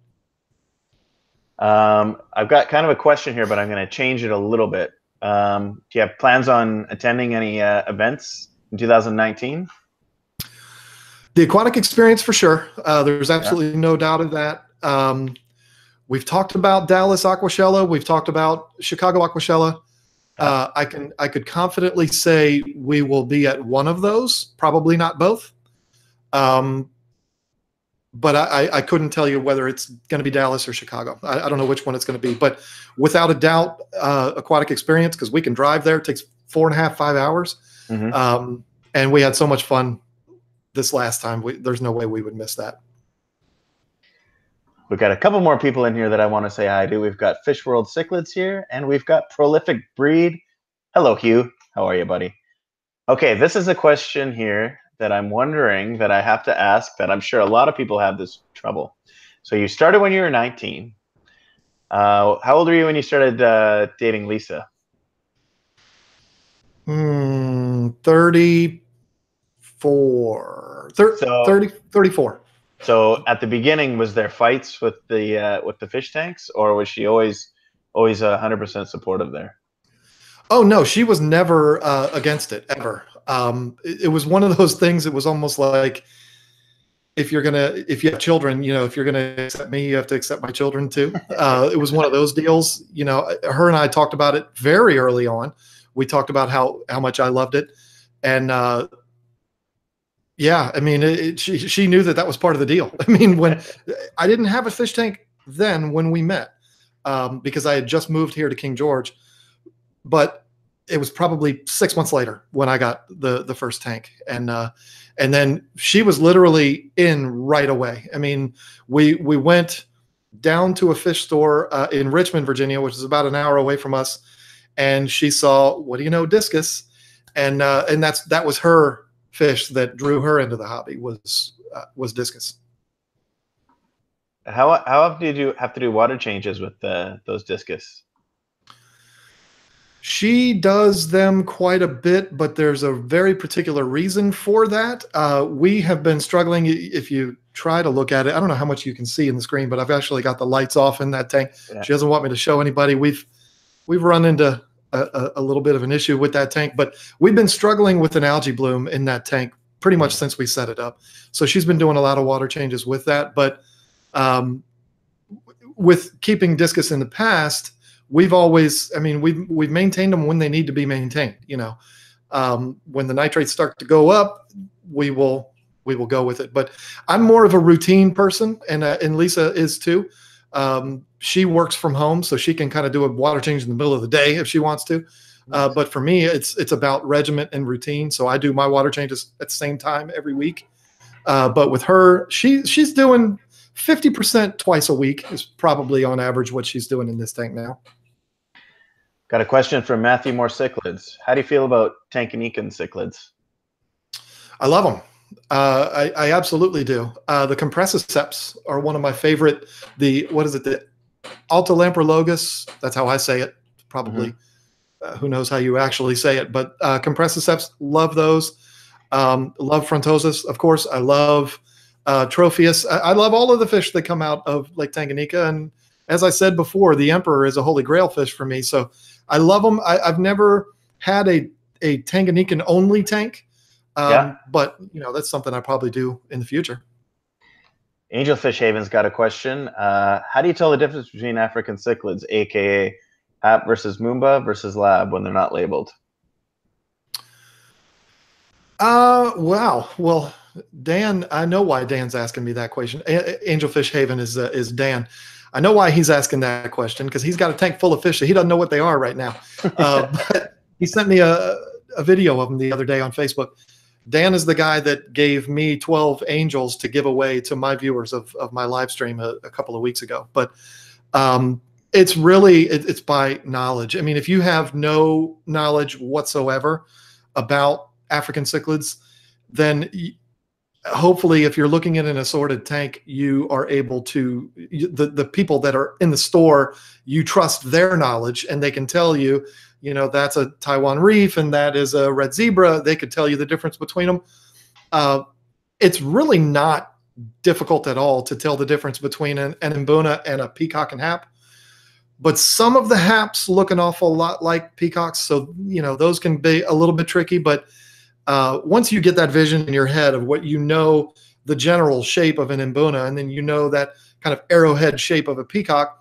I've got kind of a question here, but I'm going to change it a little bit. Do you have plans on attending any events in 2019? The Aquatic Experience for sure. There's absolutely no doubt of that. We've talked about Dallas Aquashella. We've talked about Chicago Aquashella. I could confidently say we will be at one of those, probably not both. But I couldn't tell you whether it's going to be Dallas or Chicago. I don't know which one it's going to be. But without a doubt, Aquatic Experience, because we can drive there. It takes 4.5, 5 hours. Mm-hmm. And we had so much fun this last time. There's no way we would miss that. We've got a couple more people in here that I want to say hi to. We've got Fish World Cichlids here, and we've got Prolific Breed. Hello, Hugh. How are you, buddy? Okay, this is a question here that I'm wondering that I have to ask, that I'm sure a lot of people have this trouble. So you started when you were 19. How old were you when you started dating Lisa? 34. 34. So at the beginning, was there fights with the fish tanks, or was she always 100% supportive there? Oh no, she was never against it ever. It was one of those things. It was almost like, if you have children, if you're gonna accept me, you have to accept my children too. It was one of those deals. Her and I talked about it very early on. We talked about how much I loved it, and yeah, I mean, she knew that was part of the deal. I mean, when I didn't have a fish tank then when we met, because I had just moved here to King George, but it was probably 6 months later when I got the first tank, and then she was literally in right away. I mean, we went down to a fish store in Richmond, Virginia, which is about an hour away from us, and she saw, what do you know, discus, and that was her fish that drew her into the hobby was discus. How often did you have to do water changes with those discus? She does them quite a bit, but there's a very particular reason for that. We have been struggling. If you try to look at it, I don't know how much you can see in the screen, but I've actually got the lights off in that tank. Yeah. She doesn't want me to show anybody. We've run into a little bit of an issue with that tank, but we've been struggling with an algae bloom in that tank pretty much since we set it up. So she's been doing a lot of water changes with that. But with keeping discus in the past, we've always, I mean, we've maintained them when they need to be maintained. You know, when the nitrates start to go up, we will go with it. But I'm more of a routine person, and Lisa is too. She works from home, so she can kind of do a water change in the middle of the day if she wants to. But for me, it's about regiment and routine. So I do my water changes at the same time every week. But with her, she's doing 50% twice a week is probably on average what she's doing in this tank now. Got a question from Matthew Moore Cichlids. How do you feel about Hangin cichlids? I love them. I absolutely do. The compressiceps are one of my favorite. The Altalamprologus, that's how I say it, probably. Who knows how you actually say it, but compressiceps, love those. Love frontosus, of course. I love Tropheus. I love all of the fish that come out of Lake Tanganyika. And as I said before, the emperor is a holy grail fish for me. So I love them. I've never had a Tanganyikan only tank. But you know, that's something I probably do in the future. Angelfish Haven's got a question. How do you tell the difference between African cichlids, aka Hap versus Moomba versus Lab, when they're not labeled? Wow. Well, Dan, I know why Dan's asking me that question. Angelfish Haven is Dan. I know why he's asking that question, because he's got a tank full of fish that he doesn't know what they are right now. But he sent me a video of them the other day on Facebook. Dan is the guy that gave me 12 angels to give away to my viewers of my live stream a couple of weeks ago. But it's really, it's by knowledge. I mean, if you have no knowledge whatsoever about African cichlids, then hopefully if you're looking at an assorted tank, you are able to, the people that are in the store, you trust their knowledge, and they can tell you, you know, that's a Taiwan reef and that is a red zebra. They could tell you the difference between them. It's really not difficult at all to tell the difference between an Mbuna and a peacock and hap. But some of the haps look an awful lot like peacocks. So, you know, those can be a little bit tricky. But once you get that vision in your head of what you know, the general shape of an Mbuna, and then you know that kind of arrowhead shape of a peacock,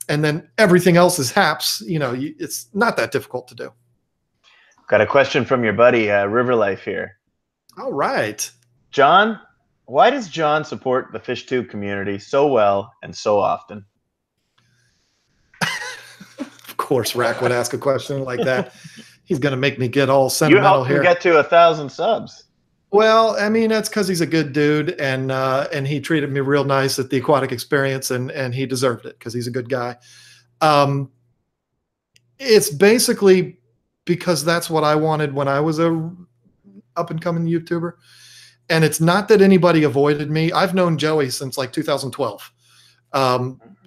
and then everything else is haps, you know, it's not that difficult to do. Got a question from your buddy, River Life here. All right. John, why does John support the FishTube community so well and so often? Of course, Rack would ask a question like that. He's going to make me get all sentimental here. You helped him get to 1,000 subs. Well, I mean, that's because he's a good dude, and he treated me real nice at the aquatic experience, and he deserved it because he's a good guy. It's basically because that's what I wanted when I was a up-and-coming YouTuber. And it's not that anybody avoided me. I've known Joey since like 2012,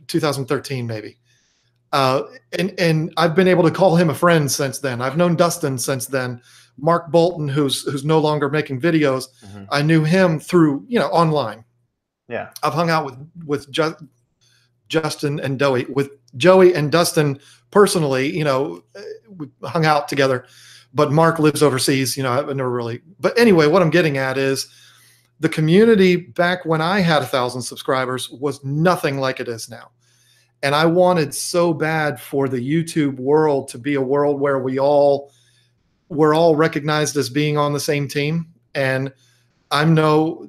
2013 maybe. And I've been able to call him a friend since then. I've known Dustin since then. Mark Bolton, who's no longer making videos, I knew him through, you know, online. Yeah, I've hung out with Justin and Joey, with Joey and Dustin personally. You know, we hung out together. But Mark lives overseas. You know, I've never really. But anyway, what I'm getting at is the community back when I had 1,000 subscribers was nothing like it is now. And I wanted so bad for the YouTube world to be a world where we're all recognized as being on the same team. And I'm no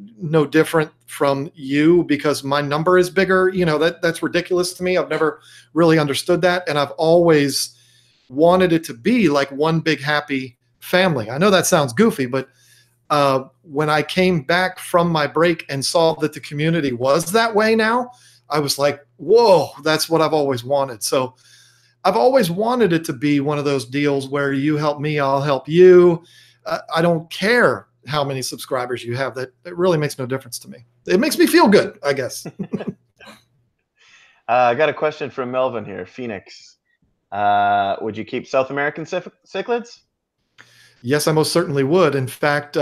different from you because my number is bigger. You know, that's ridiculous to me. I've never really understood that. And I've always wanted it to be like one big happy family. I know that sounds goofy, but when I came back from my break and saw that the community was that way now, I was like, whoa, that's what I've always wanted. So I've always wanted it to be one of those deals where you help me, I'll help you. I don't care how many subscribers you have. That it really makes no difference to me. It makes me feel good, I guess. I got a question from Melvin here, Phoenix. Would you keep South American cichlids? Yes, I most certainly would. In fact,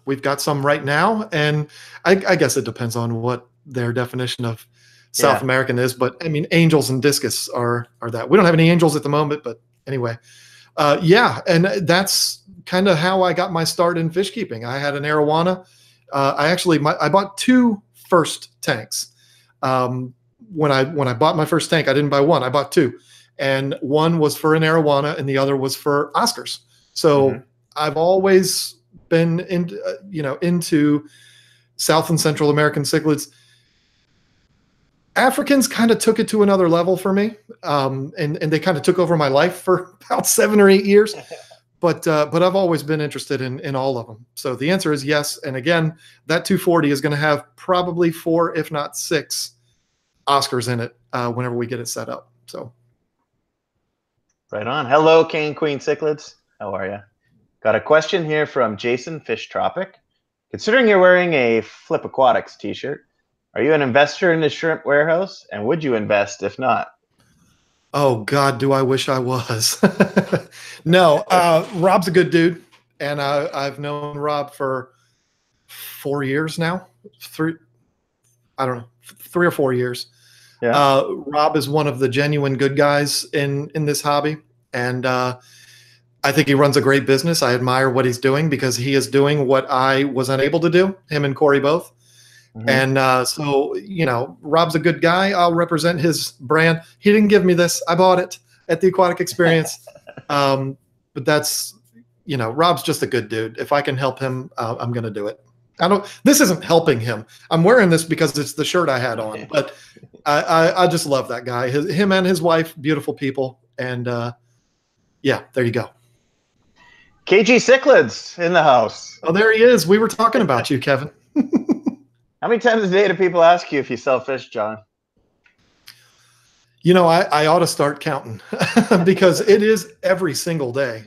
we've got some right now, and I guess it depends on what their definition of South American is. But I mean, angels and discus are that. We don't have any angels at the moment, but anyway, yeah, and that's kind of how I got my start in fish keeping. I had an arowana. I bought 2 first tanks. When I bought my first tank, I didn't buy one. I bought 2, and one was for an arowana, and the other was for Oscars. So I've always been into South and Central American cichlids. Africans kind of took it to another level for me, and they kind of took over my life for about 7 or 8 years. But I've always been interested in all of them. So the answer is yes. And again, that 240 is going to have probably 4, if not 6, Oscars in it whenever we get it set up. So, right on. Hello, King and Queen cichlids. How are you? Got a question here from Jason Fish Tropic. Considering you're wearing a Flip Aquatics t-shirt, are you an investor in the shrimp warehouse? And would you invest if not? Oh God, do I wish I was. No, Rob's a good dude. And I've known Rob for 4 years now. 3 or 4 years. Yeah. Rob is one of the genuine good guys in this hobby. And I think he runs a great business. I admire what he's doing because he is doing what I was unable to do, him and Corey both. And so, Rob's a good guy. I'll represent his brand. He didn't give me this. I bought it at the Aquatic Experience. But that's, Rob's just a good dude. If I can help him, I'm going to do it. This isn't helping him. I'm wearing this because it's the shirt I had on, but I just love that guy. Him and his wife, beautiful people. And yeah, there you go. KG Cichlids in the house. Oh, there he is. We were talking about you, Kevin. How many times a day do people ask you if you sell fish, John? I ought to start counting because it is every single day.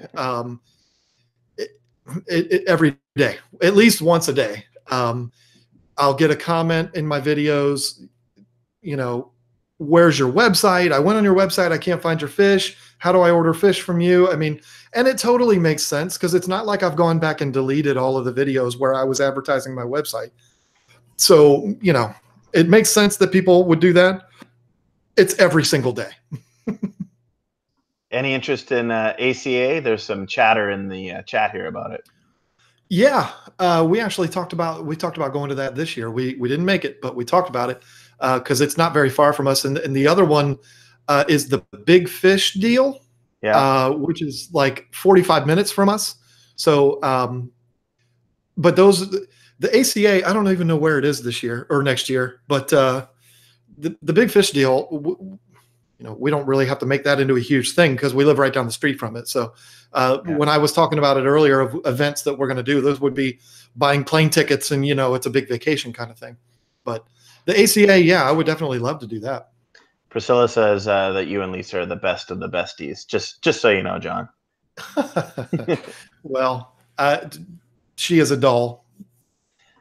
Every day, at least once a day. I'll get a comment in my videos, where's your website? I went on your website. I can't find your fish. How do I order fish from you? I mean, and it totally makes sense because it's not like I've gone back and deleted all of the videos where I was advertising my website. So, it makes sense that people would do that. It's every single day. Any interest in ACA? There's some chatter in the chat here about it. Yeah, we actually talked about going to that this year. We didn't make it, but we talked about it because it's not very far from us. And the other one is the Big Fish deal, which is like 45 minutes from us. So, but the ACA, I don't even know where it is this year or next year, but the Big Fish deal, we don't really have to make that into a huge thing because we live right down the street from it. So when I was talking about it earlier of events that we're going to do, those would be buying plane tickets and, it's a big vacation kind of thing. But the ACA, yeah, I would definitely love to do that. Priscilla says that you and Lisa are the best of the besties. Just so you know, John. Well, she is a doll.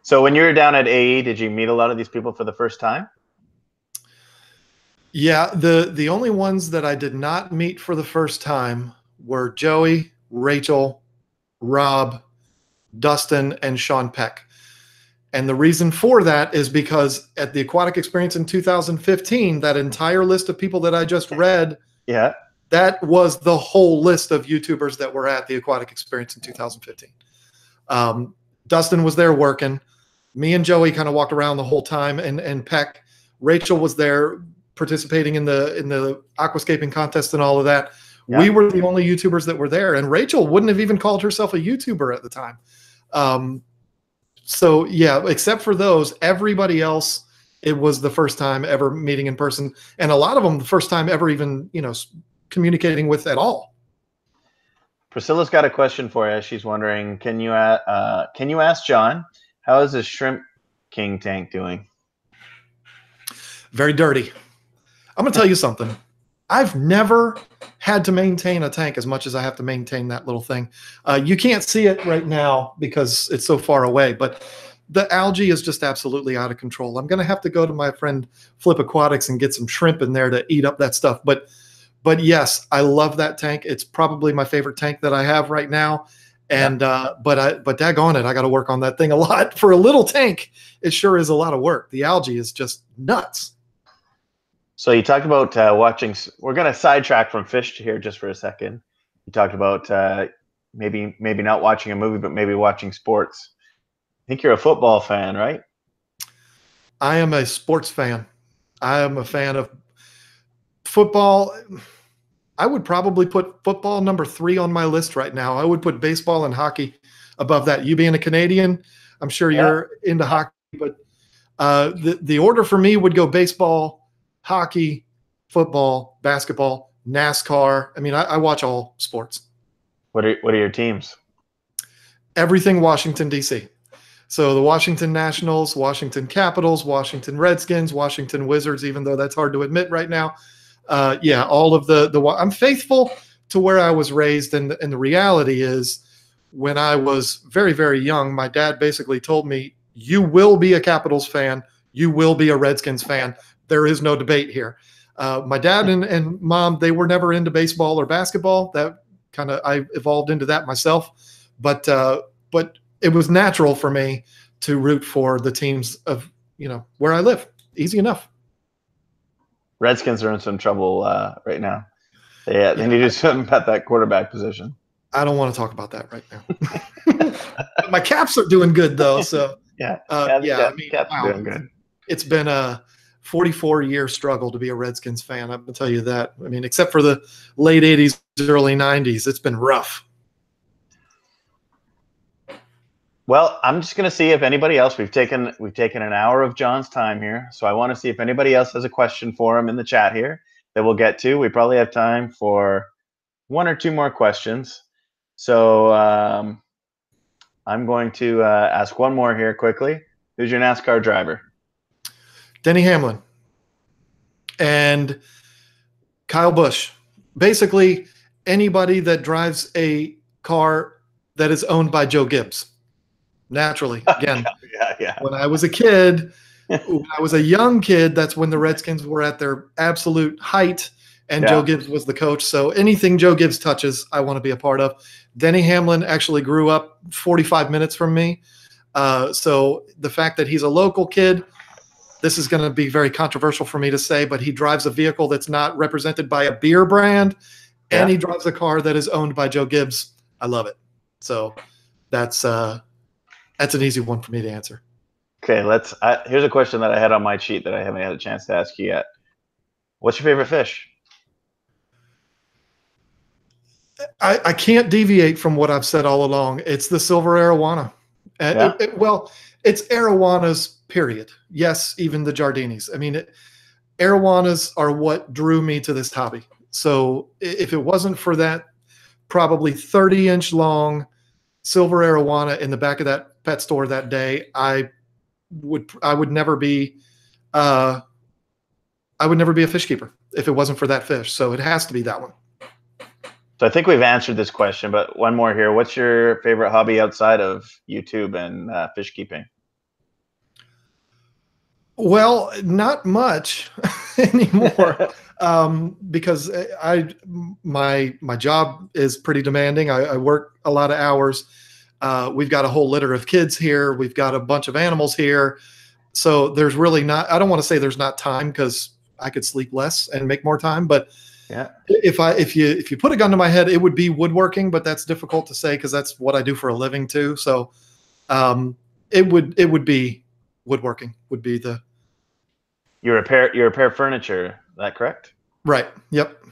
So when you were down at AE, did you meet a lot of these people for the first time? Yeah, the only ones that I did not meet for the first time were Joey, Rachel, Rob, Dustin, and Sean Peck. And the reason for that is because at the Aquatic Experience in 2015, that entire list of people that I just read, that was the whole list of YouTubers that were at the Aquatic Experience in 2015. Dustin was there working. Me and Joey kind of walked around the whole time, and Peck. Rachel was there participating in the aquascaping contest and all of that. Yeah. We were the only YouTubers that were there, and Rachel wouldn't have even called herself a YouTuber at the time. So yeah, except for those, everybody else, it was the first time ever meeting in person, and a lot of them the first time ever even communicating with at all. Priscilla's got a question for you. She's wondering, can you ask John, how is his Shrimp King tank doing? Very dirty. I'm going to tell you something. I've never had to maintain a tank as much as I have to maintain that little thing. You can't see it right now because it's so far away, but the algae is just absolutely out of control. I'm going to have to go to my friend Flip Aquatics and get some shrimp in there to eat up that stuff. But yes, I love that tank. It's probably my favorite tank that I have right now. And but daggone it, I got to work on that thing a lot. For a little tank, it sure is a lot of work. The algae is just nuts. So you talked about watching. We're going to sidetrack from fish here just for a second. You talked about maybe not watching a movie, but maybe watching sports. I think you're a football fan, right? I am a sports fan. I am a fan of football. I would probably put football number 3 on my list right now. I would put baseball and hockey above that. You being a Canadian, I'm sure you're into hockey, but the order for me would go baseball, hockey, football, basketball, NASCAR. I mean, I watch all sports. What are your teams? Everything Washington, D.C. So the Washington Nationals, Washington Capitals, Washington Redskins, Washington Wizards, even though that's hard to admit right now. All of I'm faithful to where I was raised. And the reality is when I was very, very young, my dad basically told me, you will be a Capitals fan. You will be a Redskins fan. There is no debate here. My dad and mom, they were never into baseball or basketball. That I evolved into that myself. But it was natural for me to root for the teams of, where I live. Easy enough. Redskins are in some trouble right now. They need to do something about that quarterback position. I don't want to talk about that right now. My Caps are doing good though. So Caps are doing good. It's been a 44-year struggle to be a Redskins fan. I'm gonna tell you that. I mean, except for the late 80s, early 90s, it's been rough. Well, I'm just going to see if anybody else. We've taken an hour of John's time here, so I want to see if anybody else has a question for him in the chat here that we'll get to. We probably have time for 1 or 2 more questions. So I'm going to ask one more here quickly. Who's your NASCAR driver? Denny Hamlin and Kyle Busch. Basically, anybody that drives a car that is owned by Joe Gibbs. Naturally, again, when I was a kid, when I was a young kid, that's when the Redskins were at their absolute height, and Joe Gibbs was the coach. So anything Joe Gibbs touches, I want to be a part of. Denny Hamlin actually grew up 45 minutes from me. So the fact that he's a local kid, this is going to be very controversial for me to say, but he drives a vehicle that's not represented by a beer brand, and he drives a car that is owned by Joe Gibbs. I love it. So that's an easy one for me to answer. Okay, here's a question that I had on my sheet that I haven't had a chance to ask you yet. What's your favorite fish? I can't deviate from what I've said all along. It's the silver arowana. It's arowanas, period. Yes, even the Jardinis. I mean, arowanas are what drew me to this hobby. So if it wasn't for that probably 30-inch long silver arowana in the back of that pet store that day, I would never be a fish keeper if it wasn't for that fish. So it has to be that one. So I think we've answered this question, but one more here. What's your favorite hobby outside of YouTube and fish keeping? Well, not much anymore. Because my job is pretty demanding. I work a lot of hours. We've got a whole litter of kids here. We've got a bunch of animals here. So there's really not, I don't want to say there's not time, because I could sleep less and make more time. But if you put a gun to my head, it would be woodworking, but that's difficult to say because that's what I do for a living too. So it would be woodworking would be the. You repair furniture, is that correct? Right. Yep.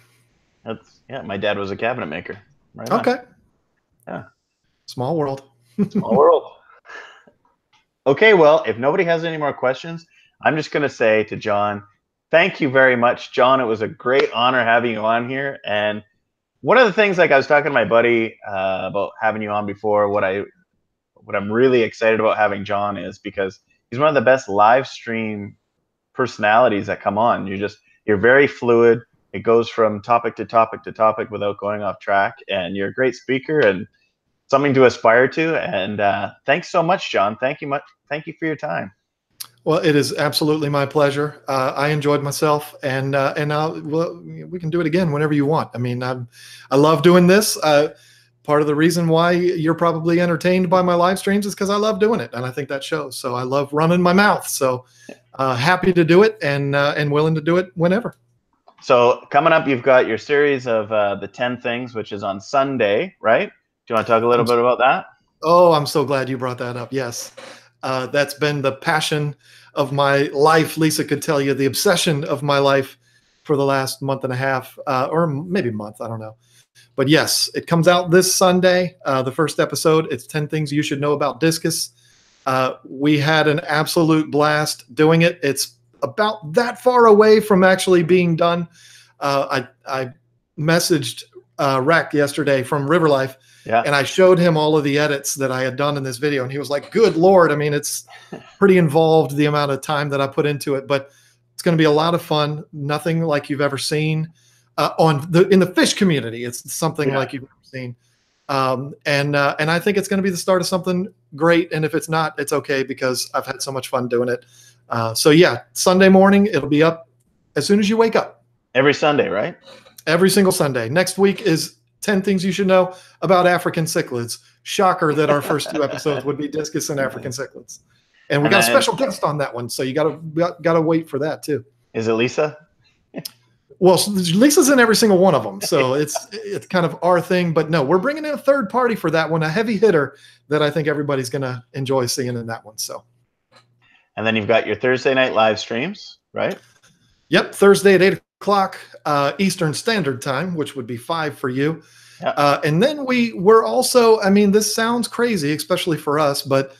My dad was a cabinet maker. Right. Okay. Yeah. Small world. Small world. Okay, well, if nobody has any more questions, I'm just going to say to John, thank you very much, John. It was a great honor having you on here. And one of the things, like I was talking to my buddy about having you on before, what I'm really excited about having John is because he's one of the best live stream personalities that come on. You're very fluid. it goes from topic to topic to topic without going off track. And you're a great speaker and something to aspire to. And thanks so much, John. Thank you for your time. Well, it is absolutely my pleasure. I enjoyed myself, and well, we can do it again whenever you want. I mean, I love doing this. Part of the reason why you're probably entertained by my live streams is because I love doing it, and I think that shows. So I love running my mouth. So happy to do it, and willing to do it whenever. So coming up, you've got your series of the 10 things, which is on Sunday, right? Do you want to talk a little bit about that? Oh, I'm so glad you brought that up. Yes. That's been the passion of my life. Lisa could tell you the obsession of my life for the last month and a half, or maybe month, I don't know. But yes, it comes out this Sunday, the first episode. It's 10 things you should know about discus. We had an absolute blast doing it. It's about that far away from actually being done. I messaged Rec yesterday from River Life. Yeah. And I showed him all of the edits that I had done in this video, and he was like, good Lord. I mean, it's pretty involved, the amount of time that I put into it, but it's going to be a lot of fun. Nothing like you've ever seen in the fish community. It's something like you've never seen. And I think it's going to be the start of something great. And if it's not, it's okay, because I've had so much fun doing it. So yeah, Sunday morning, it'll be up as soon as you wake up. Every Sunday, right? Every single Sunday. Next week is 10 things you should know about African cichlids. Shocker that our first 2 episodes would be discus and African cichlids. And we got a special guest on that one, so you gotta wait for that too. Is it Lisa? Well, Lisa's in every single one of them, so it's kind of our thing. But no, we're bringing in a third party for that one, a heavy hitter that I think everybody's gonna enjoy seeing in that one. So. And then you've got your Thursday night live streams, right? Yep, Thursday at 8 o'clock Eastern Standard Time, which would be 5 for you. Yeah. And then we're also, I mean, this sounds crazy, especially for us, but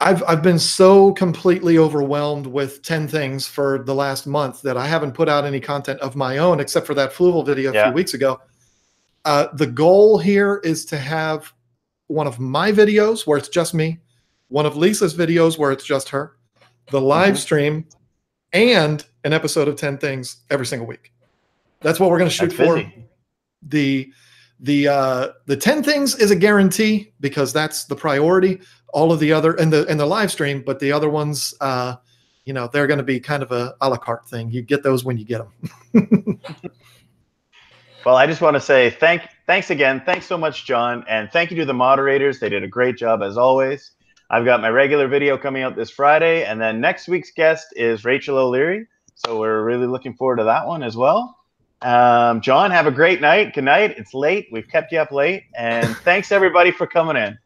I've been so completely overwhelmed with 10 things for the last month that I haven't put out any content of my own, except for that Fluval video a few weeks ago. The goal here is to have one of my videos where it's just me, one of Lisa's videos where it's just her, the live stream, and an episode of 10 things every single week. That's what we're going to shoot for. The 10 things is a guarantee, because that's the priority. All of the other and the live stream, but the other ones, you know, they're going to be kind of a la carte thing. You get those when you get them. Well, I just want to say thanks again. Thanks so much, John, and thank you to the moderators. They did a great job as always. I've got my regular video coming out this Friday, and then next week's guest is Rachel O'Leary. So we're really looking forward to that one as well. John, have a great night. Good night. It's late. We've kept you up late. And thanks, everybody, for coming in.